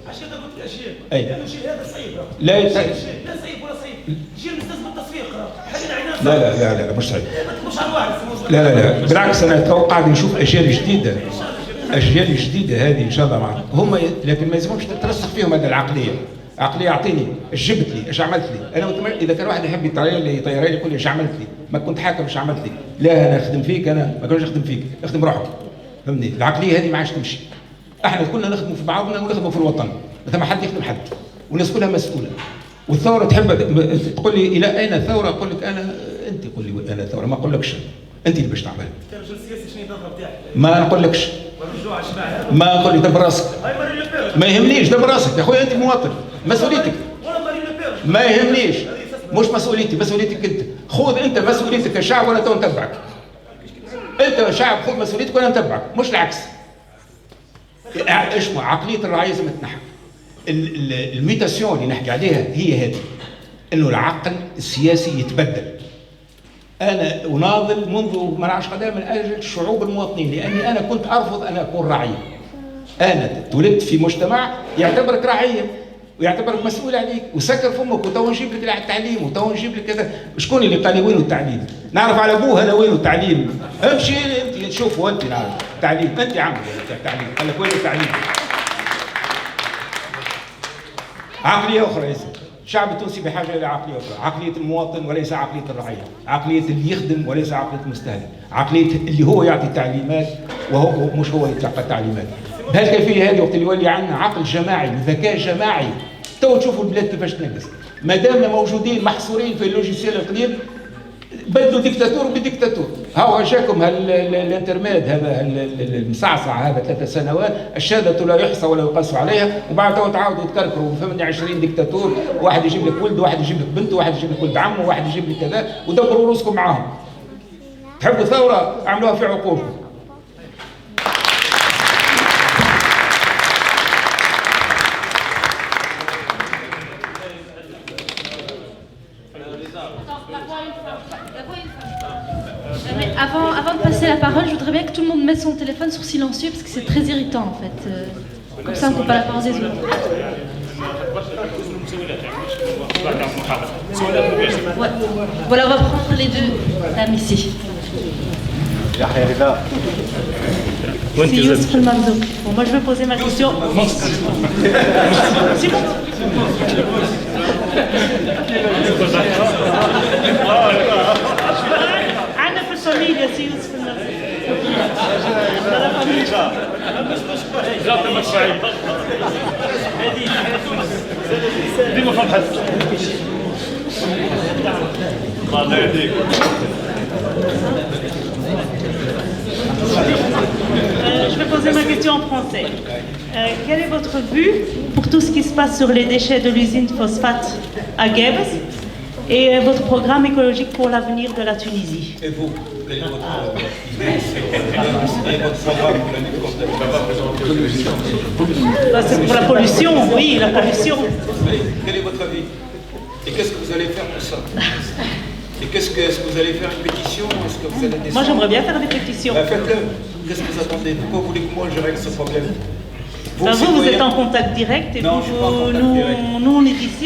عشان قلت لك أشياء، أي الشيء هذا صعيب، لا صعيب ولا صعيب، جيل مستلزم التصفيق، لا مش صحيح. لا بالعكس، انا اتوقع نشوف اجيال جديده، اجيال جديده هذه ان شاء الله معنا هم، لكن ما يلزمهمش ترسخ فيهم هذه العقليه. عقليه اعطيني ايش جبت لي، ايش عملت لي. انا اذا كان واحد يحب يطير لي يقول لي ايش عملت لي، ما كنت حاكم ايش عملت لي. لا انا اخدم فيك، انا ما كنتش اخدم فيك، اخدم روحك، فهمني. العقليه هذه ما عادش تمشي. احنا كنا نخدموا في بعضنا ونخدموا في الوطن، ما حد يخدم حد، والناس كلها مسؤوله. والثوره تحب تقول لي الى اين الثوره؟ اقول لك انا، انت قول لي انا الثوره، ما اقولكش انت اللي باش تعملها. ما نقولكش، ما نقول لي دبر راسك، ما يهمنيش دبر راسك يا خويا، انت مواطن، مسؤوليتك. ما يهمنيش، مش مسؤوليتي، مسؤوليتك انت. خذ انت مسؤوليتك كشعب وانا تو نتبعك. انت شعب خذ مسؤوليتك وانا نتبعك، مش العكس. اسمع، عقليه الرعايه لازم تنحى. الميتاسيون اللي نحكي عليها هي هذه، انه العقل السياسي يتبدل. انا اناضل منذ ما نعرفش قدام من اجل شعوب المواطنين، لاني انا كنت ارفض ان اكون رعيه. انا تولدت في مجتمع يعتبرك رعيه ويعتبرك مسؤول عليك وسكر فمك، وتو نجيب لك التعليم وتو نجيب لك كذا. شكون اللي قال لي وينو التعليم؟ نعرف على ابوه انا وينو التعليم. امشي انت شوف، وانت نعرف التعليم، انت عمك التعليم، قال لك وين التعليم؟ عقليه اخرى يا سيدي. الشعب التونسي بحاجه الى عقليه اخرى، عقليه المواطن وليس عقليه الرعيه، عقليه اللي يخدم وليس عقليه المستهلك، عقليه اللي هو يعطي تعليمات وهو مش هو يتلقى التعليمات. بهالكيفيه هذه وقت اللي يولي عندنا عقل جماعي وذكاء جماعي، تو تشوفوا البلاد كيفاش تنقص. ما دام موجودين محصورين في اللوجيسيال القديم بدلوا ديكتاتور بديكتاتور. ها جاكم الانترماد هذا المصعصع هذا 3 سنوات، الشهاده لا يحصى ولا يقاس عليها، وبعد تعاودوا تكركروا فهمني 20 ديكتاتور، واحد يجيب لك ولد، واحد يجيب لك بنته، واحد يجيب لك ولد عمه، واحد يجيب لك كذا، ودبروا روسكم معاهم. تحبوا ثوره اعملوها في عقولكم. Avant de passer la parole, je voudrais bien que tout le monde mette son téléphone sur silencieux parce que c'est très irritant en fait. Comme ça, on ne coupe pas la parole des autres. Ouais. Voilà, on va prendre les deux dames ici. C'est Youssef El Marzouk. Bon, moi je vais poser ma question. C'est bon. أنا في الفاميليا سي يوسف المرزوق. ديما فرحت. الله يهديك. Je vais poser ma question en français. Quel est votre vue pour tout ce qui se passe sur les déchets de l'usine phosphate à Guebes et votre programme écologique pour l'avenir de la Tunisie? Et vous, quel est votre programme C'est pour la pollution, oui, la pollution. Quel est votre avis? Et qu'est-ce que vous allez faire pour ça? Et est-ce que vous allez faire une pétition? Est-ce que vous allez descendre? Moi j'aimerais bien faire des pétitions. Faites-le. Qu'est-ce que vous attendez? Pourquoi voulez que moi je règle ce problème? Vous êtes en contact direct et non, nous on est ici,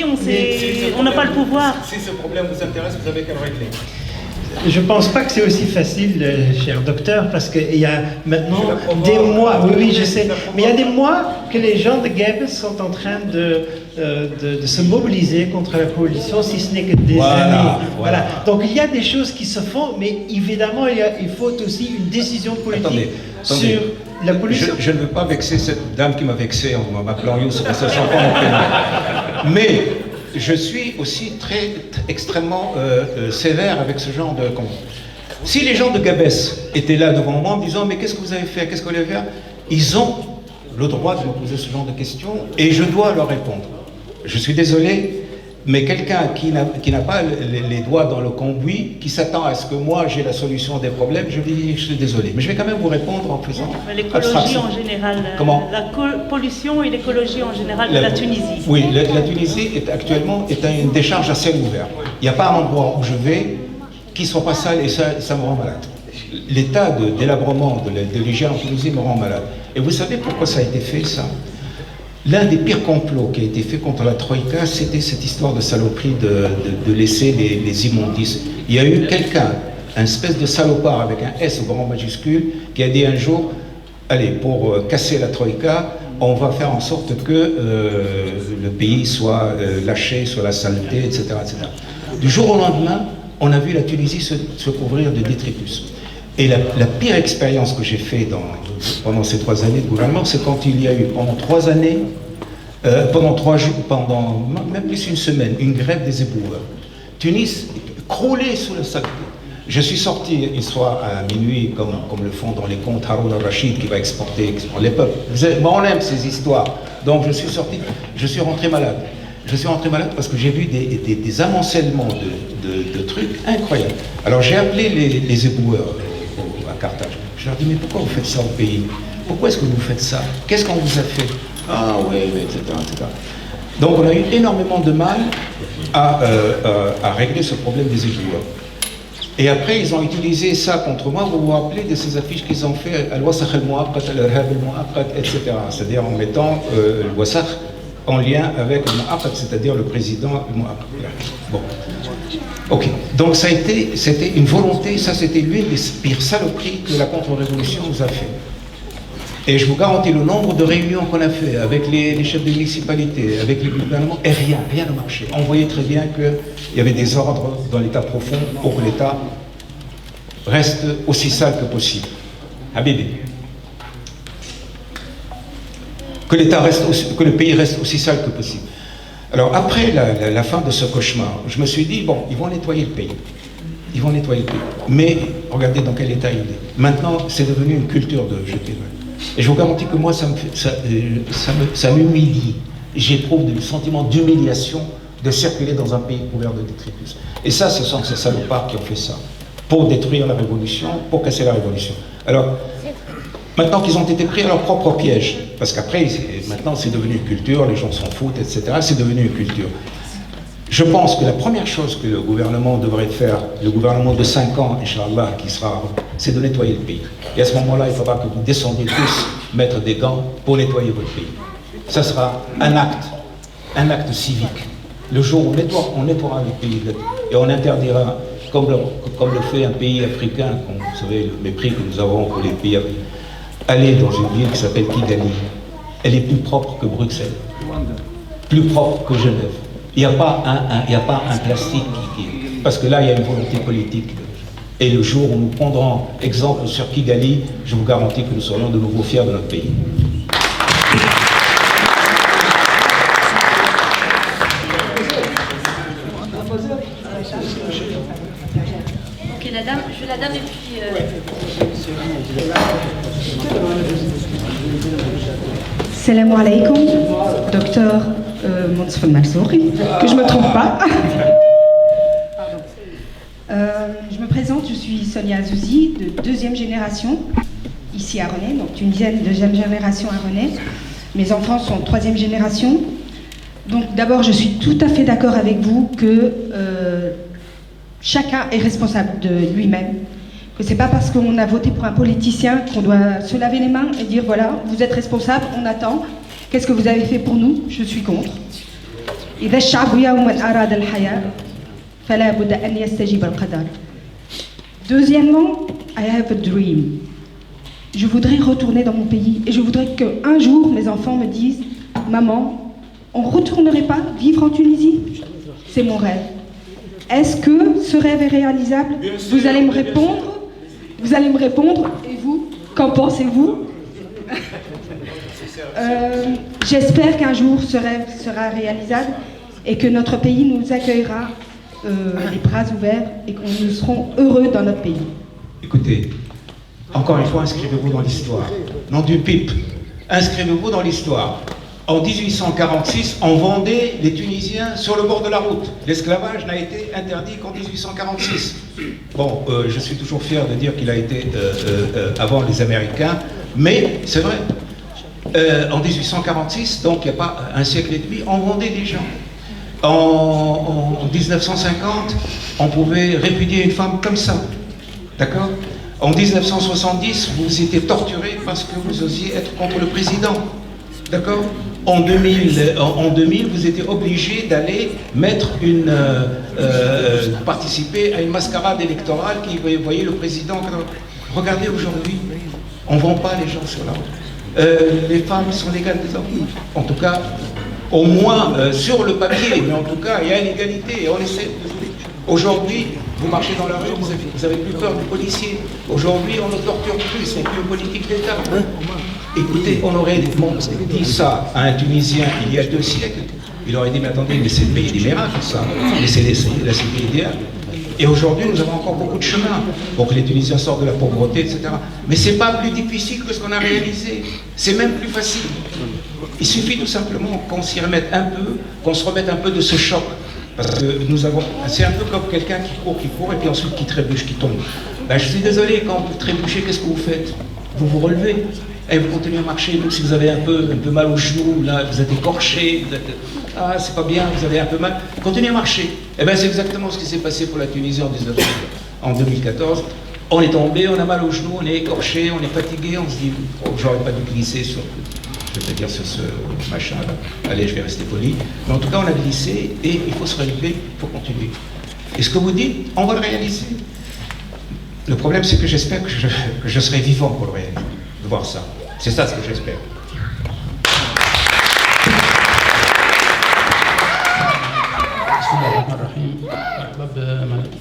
on n'a pas le pouvoir. Si ce problème vous intéresse, vous avez qu'à le régler. Je ne pense pas que c'est aussi facile, cher docteur, parce qu'il y a maintenant des mois, oui, je sais, mais il y a des mois que les gens de Guebes sont en train de se mobiliser contre la pollution, si ce n'est que des années. Voilà. Donc il y a des choses qui se font, mais évidemment il faut aussi une décision politique sur la pollution. Je ne veux pas vexer cette dame qui m'a vexé en m'appelant Youssef, en sachant pas mon prénom. Mais je suis aussi extrêmement sévère avec ce genre de compte. Si les gens de Guebes étaient là devant moi en me disant mais qu'est-ce que vous avez fait, qu'est-ce que vous allez faire, ils ont le droit de me poser ce genre de questions et je dois leur répondre. Je suis désolé, mais quelqu'un qui n'a pas les doigts dans le cambouis, qui s'attend à ce que moi j'ai la solution des problèmes, je dis je suis désolé. Mais je vais quand même vous répondre en faisant l'écologie en général. Comment? La pollution et l'écologie en général de la Tunisie. Oui, la Tunisie actuellement est une décharge à ciel ouvert. Il n'y a pas un endroit où je vais qui ne soit pas sale et ça me rend malade. L'état d'élabrement de l'hygiène en Tunisie me rend malade. Et vous savez pourquoi ça a été fait, ça? L'un des pires complots qui a été fait contre la Troïka, c'était cette histoire de saloperie de laisser les immondices. Il y a eu quelqu'un, un espèce de salopard avec un S au grand majuscule, qui a dit un jour, allez, pour casser la Troïka, on va faire en sorte que le pays soit lâché sur la saleté, etc., etc. Du jour au lendemain, on a vu la Tunisie se couvrir de détritus. Et la pire expérience que j'ai faite pendant ces 3 années de gouvernement, c'est quand il y a eu pendant 3 années, pendant 3 jours, pendant même plus une semaine, une grève des éboueurs. Tunis croulait sous la saleté. Je suis sorti une soir à minuit, comme le font dans les contes Haroun al-Rachid qui va exporter les peuples. On aime ces histoires. Donc je suis sorti, je suis rentré malade. Je suis rentré malade parce que j'ai vu des amoncellements de trucs incroyables. Alors j'ai appelé les éboueurs à Carthage. Je leur dis mais pourquoi vous faites ça au pays? Pourquoi est-ce que vous faites ça? Qu'est-ce qu'on vous a fait? Ah oui, etc., etc. Donc on a eu énormément de mal à régler ce problème des éboueurs. Et après ils ont utilisé ça contre moi. Vous vous rappelez de ces affiches qu'ils ont fait Al-Wasakh al-Mu'aqqat, Al-Irhab al-Mu'aqqat, etc. C'est-à-dire en mettant le Wasakh en lien avec le Mu'aqqat, c'est-à-dire le président Mu'aqqat. Bon. Ok, donc c'était une volonté, ça c'était l'une des pires saloperies que la contre-révolution nous a fait. Et je vous garantis le nombre de réunions qu'on a fait avec les chefs de municipalité, avec les gouvernements, et rien ne marchait. On voyait très bien qu'il y avait des ordres dans l'état profond pour que l'état reste aussi sale que possible. Habibi. Que le pays reste aussi sale que possible. Alors après la fin de ce cauchemar, je me suis dit, bon, ils vont nettoyer le pays. Ils vont nettoyer le pays. Mais regardez dans quel état il est. Maintenant, c'est devenu une culture de jeter l'œil. Et je vous garantis que moi, ça m'humilie. J'éprouve le sentiment d'humiliation de circuler dans un pays couvert de détritus. Et ça, ce sont ces salopards qui ont fait ça. Pour détruire la révolution, pour casser la révolution. Alors, maintenant qu'ils ont été pris à leur propre piège, parce qu'après, maintenant c'est devenu une culture, les gens s'en foutent, etc. C'est devenu une culture. Je pense que la première chose que le gouvernement devrait faire, le gouvernement de 5 ans, Inch'Allah, c'est de nettoyer le pays. Et à ce moment-là, il faudra que vous descendiez tous mettre des gants pour nettoyer votre pays. Ça sera un acte civique. Le jour où on nettoiera le pays et on interdira, comme le fait un pays africain, vous savez le mépris que nous avons pour les pays africains, aller dans une ville qui s'appelle Kigali. Elle est plus propre que Bruxelles, plus propre que Genève. Il n'y a pas un plastique parce que là, il y a une volonté politique. Et le jour où nous prendrons exemple sur Kigali, je vous garantis que nous serons de nouveau fiers de notre pays. Ok, la dame et puis... Salam alaikum, docteur Montef Marzouki, que je ne me trompe pas. Je me présente, je suis Sonia Azouzi, de 2e génération, ici à René, donc tunisienne, 2e génération à René. Mes enfants sont 3e génération. Donc d'abord, je suis tout à fait d'accord avec vous que chacun est responsable de lui-même, que c'est pas parce qu'on a voté pour un politicien qu'on doit se laver les mains et dire voilà, vous êtes responsable, on attend, qu'est-ce que vous avez fait pour nous? Je suis contre. Deuxièmement, I have a dream. Je voudrais retourner dans mon pays et je voudrais qu'un jour mes enfants me disent maman, on ne retournerait pas vivre en Tunisie? C'est mon rêve. Est-ce que ce rêve est réalisable? Vous allez me répondre. Vous allez me répondre. Et vous, qu'en pensez-vous? J'espère qu'un jour ce rêve sera réalisable et que notre pays nous accueillera les bras ouverts et que nous serons heureux dans notre pays. Écoutez, encore une fois, inscrivez-vous dans l'histoire. Nom du pipe, inscrivez-vous dans l'histoire. En 1846, on vendait les Tunisiens sur le bord de la route. L'esclavage n'a été interdit qu'en 1846. Bon, je suis toujours fier de dire qu'il a été avant les Américains, mais c'est vrai. En 1846, donc il n'y a pas un siècle et demi, on vendait des gens. En 1950, on pouvait répudier une femme comme ça. D'accord? En 1970, vous étiez torturé parce que vous osiez être contre le président. D'accord? En 2000, vous étiez obligé d'aller participer à une mascarade électorale qui voyait le président. Regardez aujourd'hui, on ne vend pas les gens sur la route. Les femmes sont légales des hommes. En tout cas, au moins sur le papier, mais en tout cas, il y a une égalité et on essaie. Aujourd'hui, vous marchez dans la rue, vous avez plus peur du policier. Aujourd'hui, on ne torture plus, c'est plus une politique d'État. Écoutez, on aurait dit ça à un Tunisien il y a 2 siècles. Il aurait dit, mais attendez, laissez payer des miracles, ça. Laissez payer des miracles. Et aujourd'hui, nous avons encore beaucoup de chemin pour que les Tunisiens sortent de la pauvreté, etc. Mais ce n'est pas plus difficile que ce qu'on a réalisé. C'est même plus facile. Il suffit tout simplement qu'on s'y remette un peu, qu'on se remette un peu de ce choc. Parce que c'est un peu comme quelqu'un qui court, et puis ensuite qui trébuche, qui tombe. Ben, je suis désolé, quand vous trébuchez, qu'est-ce que vous faites? Vous vous relevez, et vous continuez à marcher. Même si vous avez un peu mal au genou, là, vous êtes écorché, ah, c'est pas bien, vous avez un peu mal, continuez à marcher. Et bien c'est exactement ce qui s'est passé pour la Tunisie en 2014. On est tombé, on a mal au genou, on est écorché, on est fatigué, on se dit, oh, j'aurais pas dû glisser sur ce machin-là. Allez, je vais rester poli. Mais en tout cas, on a glissé et il faut se relever, il faut continuer. Et ce que vous dites, on va le réaliser. Le problème, c'est que j'espère que je serai vivant pour le réaliser, de voir ça. C'est ça ce que j'espère.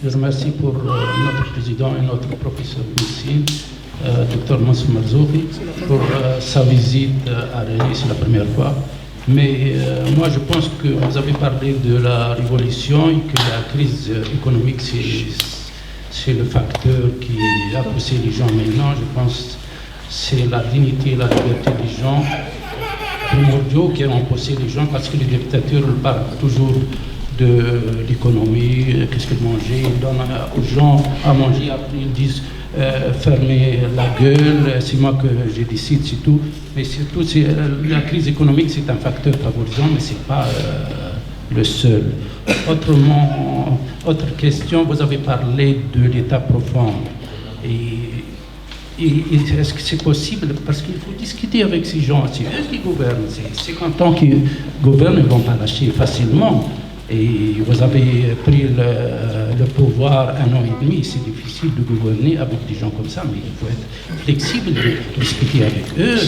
Je remercie pour notre président et notre professeur de médecine, Dr Montef Marzouki, pour sa visite à Rennes, c'est la première fois. Mais moi, je pense que vous avez parlé de la révolution et que la crise économique, c'est le facteur qui a poussé les gens maintenant. Je pense que c'est la dignité et la liberté des gens primordiaux qui ont poussé les gens, parce que les dictateurs parlent toujours de l'économie, qu'est-ce qu'ils mangeaient, ils donnent aux gens à manger, après ils disent fermez la gueule, c'est moi que je décide, c'est tout. Mais surtout, la crise économique, c'est un facteur favorisant, mais ce n'est pas le seul. Autrement, autre question, vous avez parlé de l'état profond. Et est-ce que c'est possible? Parce qu'il faut discuter avec ces gens, c'est eux qui gouvernent, c'est 50 ans qu'ils gouvernent, ils ne vont pas lâcher facilement. Et vous avez pris le pouvoir 1 an et demi, c'est difficile de gouverner avec des gens comme ça, mais il faut être flexible, de discuter avec eux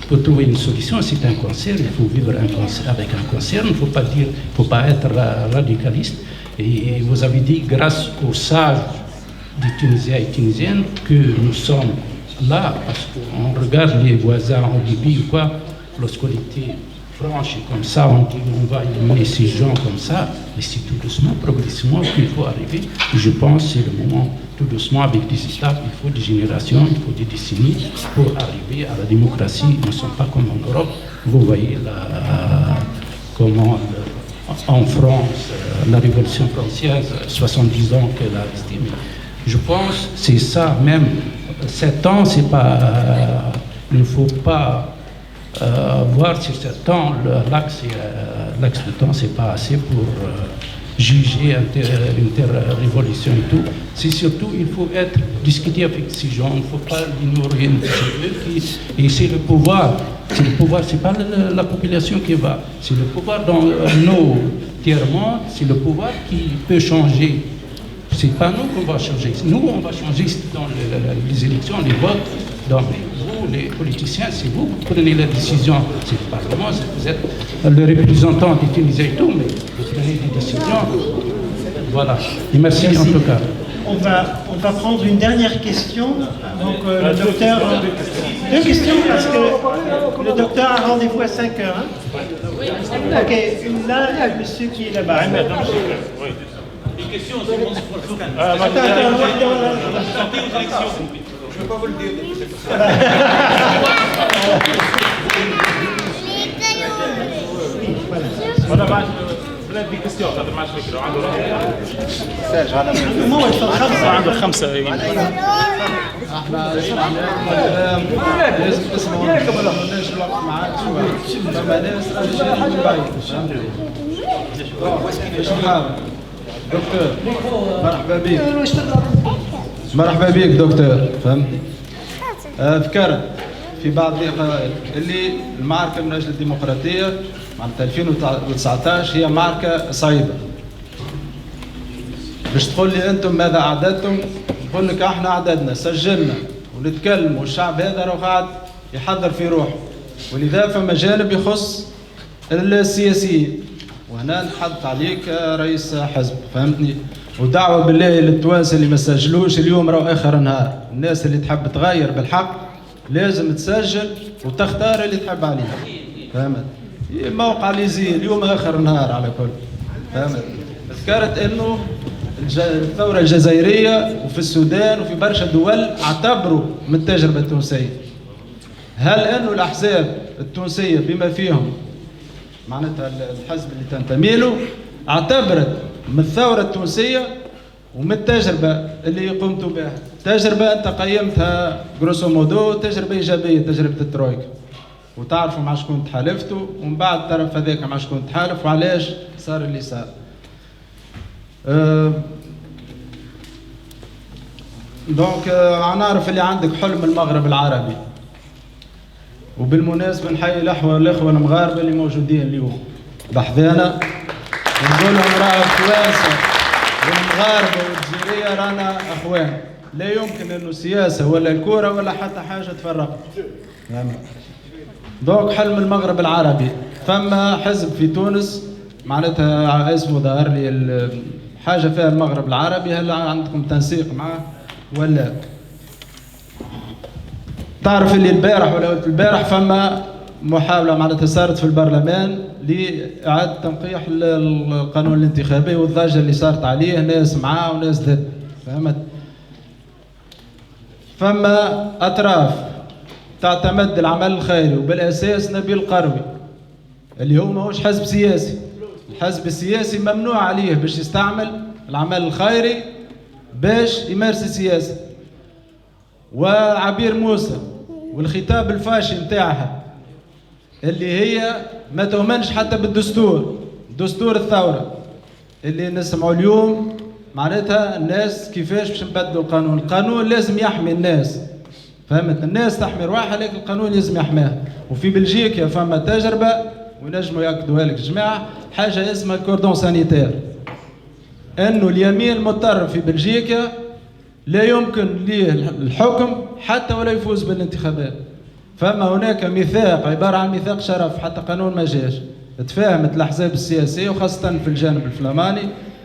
pour trouver une solution. C'est un cancer, il faut vivre avec un cancer, il ne faut pas être radicaliste. Et vous avez dit, grâce aux sages des Tunisiens et Tunisiennes, que nous sommes là, parce qu'on regarde les voisins en Libye ou quoi, lorsqu'on était franche et comme ça, on dit on va éliminer ces gens comme ça, mais c'est tout doucement, progressivement qu'il faut arriver. Et je pense que c'est le moment, tout doucement, avec des étapes, il faut des générations, il faut des décennies pour arriver à la démocratie. Nous ne sommes pas comme en Europe. Vous voyez comment en France, la Révolution française, 70 ans qu'elle a resté. Mais je pense que c'est ça, même 7 ans, c'est pas, il ne faut pas voir sur 7 ans, l'axe de temps, c'est pas assez pour juger une telle révolution et tout. C'est surtout, il faut discuter avec ces gens, il ne faut pas ignorer et c'est le pouvoir. C'est le pouvoir, c'est pas la population qui va, c'est le pouvoir dans nos tiers-mondes, c'est le pouvoir qui peut changer. C'est pas nous qu'on va changer. Nous, on va changer dans les élections, les votes. Donc, vous, les politiciens, c'est vous qui prenez la décision. C'est le Parlement, vous êtes le représentant des Tunisiens et tout, mais vous prenez des décisions. Voilà. Et merci en tout cas. On va prendre une dernière question. Donc, le docteur. 2 questions, parce que le docteur a rendez-vous à 5 heures. Hein. Ok, là, il y a le monsieur qui est là-bas. Les questions, c'est bon, c'est pour le Attends, je ne peux pas vous le dire. voilà. بلاد دي كيستيون خاطر ما عادش فكره عنده سيرج عنده 5 احنا لازم نسمعوا مالناش الوقت معاك شويه فما ناس جايين من بعيد باش نحاول دكتور مرحبا بك مرحبا بك دكتور فهمتني ذكرت في بعض اللقاءات اللي المعركه من اجل الديمقراطيه معناتها 2019 هي معركه صعيبه باش تقول لي انتم ماذا اعددتم نقول لك احنا عددنا سجلنا ونتكلم والشعب هذا راه قاعد يحضر في روحه ولذا فما جانب يخص السياسيين وهنا نحط عليك رئيس حزب فهمتني ودعوه بالله للتوانسه اللي ما سجلوش اليوم راه اخر نهار الناس اللي تحب تغير بالحق لازم تسجل وتختار اللي تحب عليه فهمت موقع ليزي اليوم اخر نهار على كل فهمت ذكرت انه الثوره الجزائريه وفي السودان وفي برشا دول اعتبروا من التجربه التونسيه هل انه الاحزاب التونسيه بما فيهم معناتها الحزب اللي تنتمي له اعتبرت من الثوره التونسيه ومن التجربه اللي قمتوا بها تجربه انت قيمتها جروسو مودو تجربه ايجابيه تجربه الترويكا وتعرفوا مع شكون تحالفتوا ومن بعد الطرف هذاك مع شكون تحالف وعلاش صار اللي صار. دونك نعرف اللي عندك حلم المغرب العربي وبالمناسبه نحيي الاخوه المغاربه اللي موجودين اليوم بحذانا ونقول لهم راه التوانسه والمغاربه والجزائريه رانا اخوان لا يمكن انه السياسه ولا الكوره ولا حتى حاجه تفرقنا. دونك حلم المغرب العربي ثم حزب في تونس معناتها اسمه ظهر لي حاجه فيها المغرب العربي هل عندكم تنسيق معه ولا تعرف اللي البارح ولا البارح فما محاولة معناتها صارت في البرلمان لإعادة تنقيح القانون الانتخابي والضجة اللي صارت عليه، ناس معاه وناس ضد، فهمت؟ فما أطراف تعتمد العمل الخيري وبالأساس نبيل القروي اللي هو ماهوش حزب سياسي. الحزب السياسي ممنوع عليه باش يستعمل العمل الخيري باش يمارس السياسة. وعبير موسى والخطاب الفاشي نتاعها اللي هي ما تؤمنش حتى بالدستور، دستور الثورة اللي نسمعوا اليوم معناتها الناس كيفاش باش نبدلوا القانون. القانون لازم يحمي الناس، فهمت؟ الناس تحمي رواحها لكن القانون لازم يحميها. وفي بلجيكا فما تجربة ونجموا ياكدوها لك جماعة، حاجة اسمها الكوردون سانيتير، انه اليمين المتطرف في بلجيكا لا يمكن ليه الحكم حتى ولا يفوز بالانتخابات. فما هناك ميثاق عبارة عن ميثاق شرف، حتى قانون ما جاش، تفاهمت الأحزاب السياسية وخاصة في الجانب الفلاماني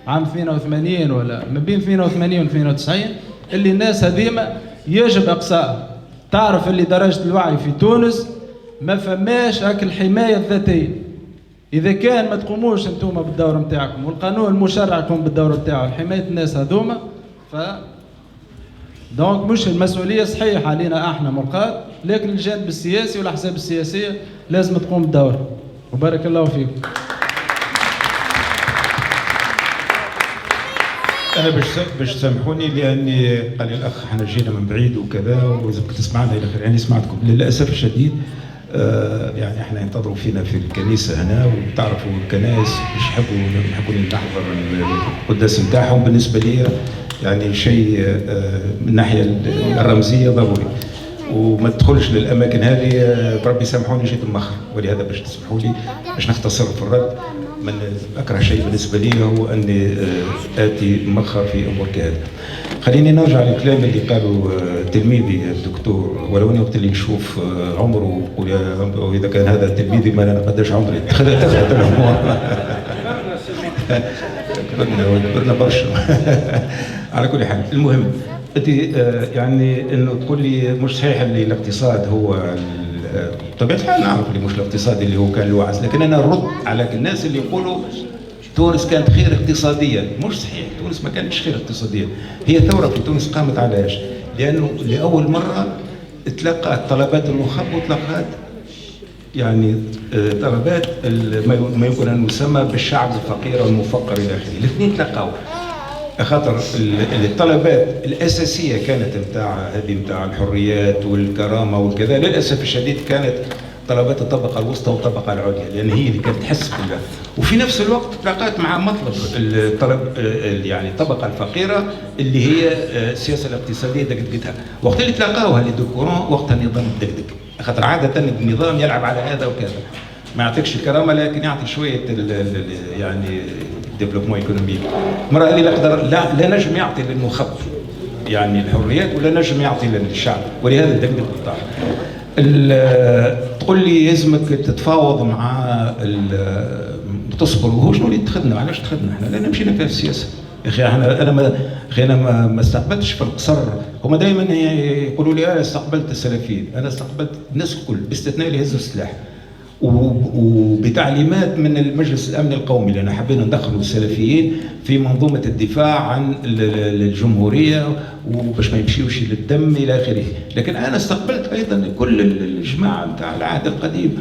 عام 82 ولا ما بين 82 و 92 اللي الناس هذيما يجب إقصائها. تعرف اللي درجة الوعي في تونس ما فماش هاك الحماية الذاتية. إذا كان ما تقوموش أنتم بالدور نتاعكم والقانون المشرع يقوم بالدور نتاعو حماية الناس هذوما، ف دونك مش المسؤولية صحيح علينا احنا ملقاة، لكن الجانب السياسي والأحزاب السياسية لازم تقوم بالدور. وبارك الله فيكم. أنا باش تسامحوني لأني قال لي الأخ احنا جينا من بعيد وكذا ولازمك تسمعنا إلى آخره، يعني سمعتكم للأسف الشديد. يعني احنا ينتظروا فينا في الكنيسة هنا، وتعرفوا الكنائس مش يحبوا نحضر القداس نتاعهم. بالنسبة لي يعني شيء من الناحية الرمزية ضروري، وما تدخلش للأماكن هذه. بربي سامحوني جيت مؤخر، ولهذا باش تسمحوا لي باش نختصر في الرد. من أكره شيء بالنسبة لي هو أني آتي مؤخر في أمور كهذا. خليني نرجع للكلام اللي قالوا تلميذي الدكتور، ولو اني وقت اللي نشوف عمره واذا كان هذا تلميذي ما انا قداش عمري تخذت الامور كبرنا برشا. على كل حال المهم انت يعني انه تقول لي مش صحيح اللي الاقتصاد هو بطبيعه الحال نعرف اللي مش الاقتصاد اللي هو كان الوعز، لكن انا نرد على الناس اللي يقولوا تونس كانت خير اقتصاديا. مش صحيح، تونس ما كانتش خير اقتصاديا. هي ثورة في تونس قامت على ايش؟ لأنه لأول مرة تلقت طلبات النخب وتلقت يعني طلبات ما يمكن أن يسمى بالشعب الفقير والمفقر إلى آخره. الاثنين تلقوا، خاطر الطلبات الأساسية كانت نتاع الحريات والكرامة والكذا، للأسف الشديد كانت طلبات الطبقة الوسطى والطبقة العليا، لأن هي اللي كانت تحس بها. وفي نفس الوقت تلاقات مع مطلب الطلب يعني الطبقة الفقيرة اللي هي السياسة الاقتصادية دقدقتها. وقت اللي تلاقاوها لي دوكورون وقت النظام الدقدق، خاطر عادة النظام يلعب على هذا وكذا، ما يعطيكش الكرامة لكن يعطي شوية يعني ديفلوبمون ايكونوميك. المرأة اللي لا نجم يعطي للنخب يعني الحريات ولا نجم يعطي للشعب، ولهذا الدقدق بتاعها. تقول لي يلزمك تتفاوض مع تصبر، وهو شنو اللي اتخذنا؟ علاش اتخذنا احنا؟ لان مشينا في السياسه. يا اخي انا ما استقبلتش في القصر. هما دائما يقولوا لي انا استقبلت السلفيين، انا استقبلت الناس الكل باستثناء اللي هزوا السلاح، وبتعليمات من المجلس الامن القومي، لان حبينا ندخلوا السلفيين في منظومه الدفاع عن الجمهوريه وباش ما يمشيوش للدم الى اخره. لكن انا استقبلت ايضا كل الجماعه نتاع العهد القديم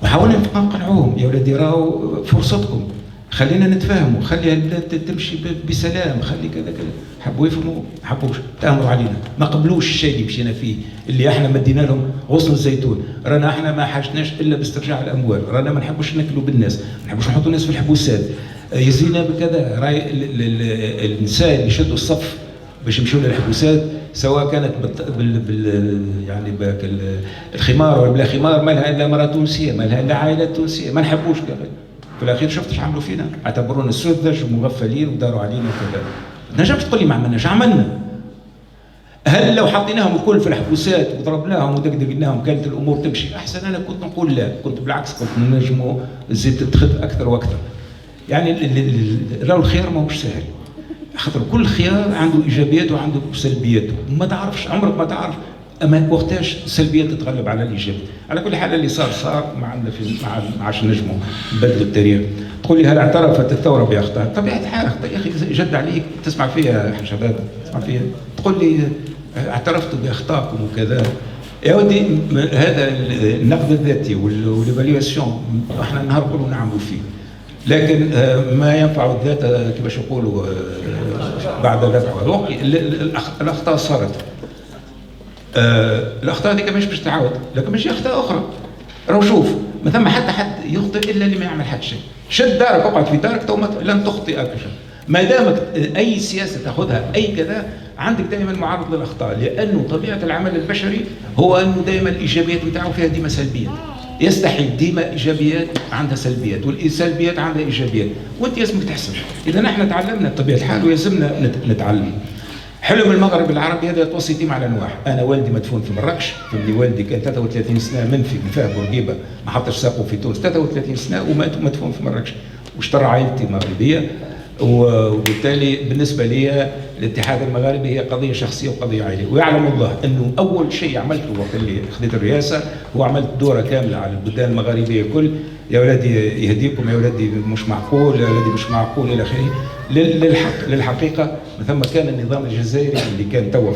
وحاولنا نقنعوهم، يا ولادي راهو فرصتكم، خلينا نتفاهموا، خلي البلاد تمشي بسلام، خلي كذا كذا. حبوا يفهموا، ما حبوش، تآمروا علينا، ما قبلوش الشيء اللي مشينا فيه، اللي احنا مدينا لهم غصن الزيتون. رانا احنا ما حاجناش الا باسترجاع الاموال، رانا ما نحبوش ناكلوا بالناس، ما نحبوش نحطوا الناس في الحبوسات، يزينا بكذا. راي النساء اللي شدوا الصف باش يمشوا للحبوسات، سواء كانت يعني الخمار ولا بلا خمار، ما لها الا مراه تونسيه، ما لها الا عائلات تونسيه، ما نحبوش كذا. في الاخير شفت ايش عملوا فينا؟ اعتبرونا سذج ومغفلين وداروا علينا وكذا. ما تنجمش تقول لي ما عملناش، عملنا. هل لو حطيناهم الكل في الحبوسات وضربناهم ودقدقناهم كانت الامور تمشي احسن؟ انا كنت نقول لا، كنت بالعكس كنت نجموا الزيت تدخل اكثر واكثر. يعني راهو الخيار ماهوش سهل، خاطر كل خيار عنده ايجابياته وعنده سلبياته، ما تعرفش، عمرك ما تعرف اما وقتاش السلبيات تتغلب على الايجابيات. على كل حال اللي صار ما عندنا ما عادش نجموا نبدلوا التاريخ. تقول لي هل اعترفت الثوره باخطاء؟ طبيعه الحال يا اخي جد عليك تسمع فيها شباب تسمع فيها تقول لي اعترفتوا باخطائكم وكذا. يا ودي هذا النقد الذاتي والايفاليواسيون احنا النهار كله نعملوا فيه، لكن ما ينفع الذات كيفاش يقولوا بعد الربح. الاخطاء صارت، الاخطاء هذيك مش باش تعاود، لكن مش اخطاء اخرى. راهو شوف ما ثم حد يخطئ الا اللي ما يعمل حد شيء. شد دارك اقعد في دارك تو لن تخطئ ابدا. ما دامك اي سياسه تاخذها اي كذا عندك دائما معرض للاخطاء، لانه طبيعه العمل البشري هو انه دائما الايجابيات بتاعه فيها ديما سلبيات. يستحيل ديما ايجابيات عندها سلبيات والسلبيات عندها ايجابيات، وانت لازمك تحسب. اذا نحن تعلمنا بطبيعه الحال ويلزمنا نتعلم. حلم المغرب العربي هذا يتوصي يتم على انواع. انا والدي مدفون في مراكش، فهمني والدي كان 33 سنه منفي من فاه بورقيبه ما حطش ساقه في تونس 33 سنه ومدفون في مراكش، واشترى عائلتي مغربيه، وبالتالي بالنسبه لي الاتحاد المغاربي هي قضيه شخصيه وقضيه عائليه. ويعلم الله انه اول شيء عملته وقت اللي خذيت الرئاسه هو عملت دوره كامله على البلدان المغاربيه الكل. يا ولادي يهديكم، يا ولادي مش معقول، يا ولادي مش معقول الى اخره. للحقيقه ثم كان النظام الجزائري اللي كان توا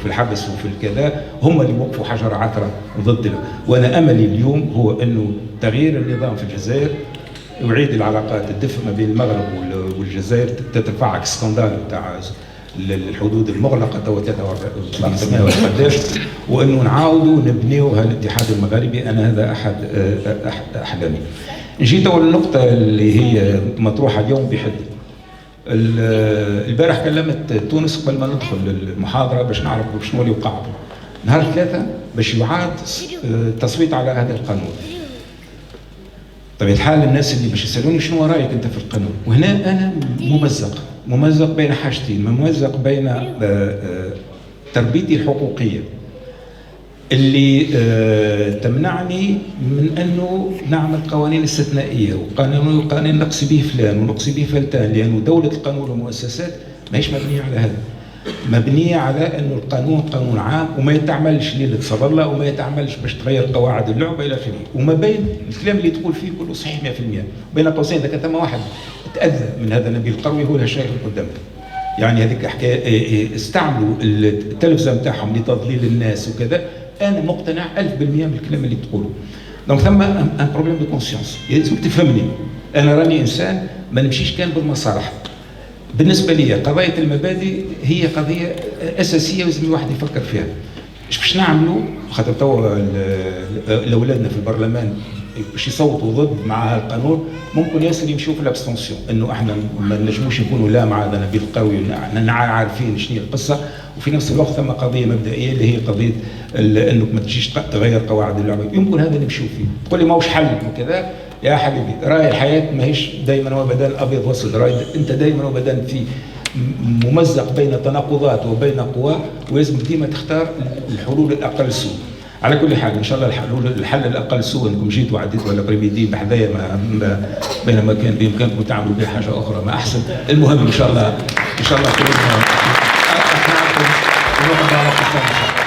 في الحبس وفي الكذا هم اللي وقفوا حجر عثره ضدنا. وانا املي اليوم هو انه تغيير النظام في الجزائر يعيد العلاقات الدفء ما بين المغرب والجزائر. تتفعك سكندال بتاع الحدود المغلقه توا 43 سنه وقداش، وانه نعاودوا نبنيوا هالاتحاد المغاربي. انا هذا احد احلامي. نجي توا للنقطه اللي هي مطروحه اليوم بحد. البارح كلمت تونس قبل ما ندخل المحاضره باش نعرفوا شنو اللي وقع. نهار 3 باش يعاد التصويت على هذا القانون. طبيعة الحال الناس اللي باش يسالوني شنو رايك انت في القانون، وهنا انا ممزق بين حاجتين. ممزق بين تربيتي الحقوقيه اللي تمنعني من انه نعمل قوانين استثنائيه وقانون نقصي به فلان ونقصي به فلتان، لانه دوله القانون والمؤسسات ماهيش مبنيه على هذا، مبنيه على انه القانون قانون عام وما يتعملش ليله صبر الله وما يتعملش باش تغير قواعد اللعبه الى اخره. وما بين الكلام اللي تقول فيه كله صحيح 100%. بين قوسين اذا كان ثم واحد تاذى من هذا نبيل القروي هو الشايف قدامك. يعني هذيك حكايه استعملوا التلفزه نتاعهم لتضليل الناس وكذا. انا مقتنع 1000% من الكلام اللي تقوله. دونك ثم ان بروبليم دو كونسيونس، لازم تفهمني. انا راني انسان ما نمشيش كان بالمصالح. بالنسبه لي قضيه المبادئ هي قضيه اساسيه ولازم الواحد يفكر فيها. ايش باش نعملوا؟ خاطر توا الاولادنا في البرلمان باش يصوتوا ضد مع القانون ممكن ياسر يمشوا في الابستونسيون، انه احنا ما نجموش نكونوا لا مع هذا نبيل القروي، احنا عارفين شنو هي القصه. وفي نفس الوقت ثم قضيه مبدئيه اللي هي قضيه انك ما تجيش تغير قواعد اللعبه. يمكن هذا نمشيو فيه. تقول لي ماهوش حل وكذا. يا حبيبي راي الحياه ماهيش دائما وابدا ابيض واسود، راي انت دائما وابدا في ممزق بين تناقضات وبين قوى، ولازم ديما تختار الحلول الاقل سوء. على كل حال ان شاء الله الحل الاقل سوء انكم جيتوا وعديتوا ولا بريميدي بحذايا بينما كان بامكانكم تعملوا به حاجه اخرى ما احسن. المهم ان شاء الله كلنا اقنعكم ونقعد على قصه.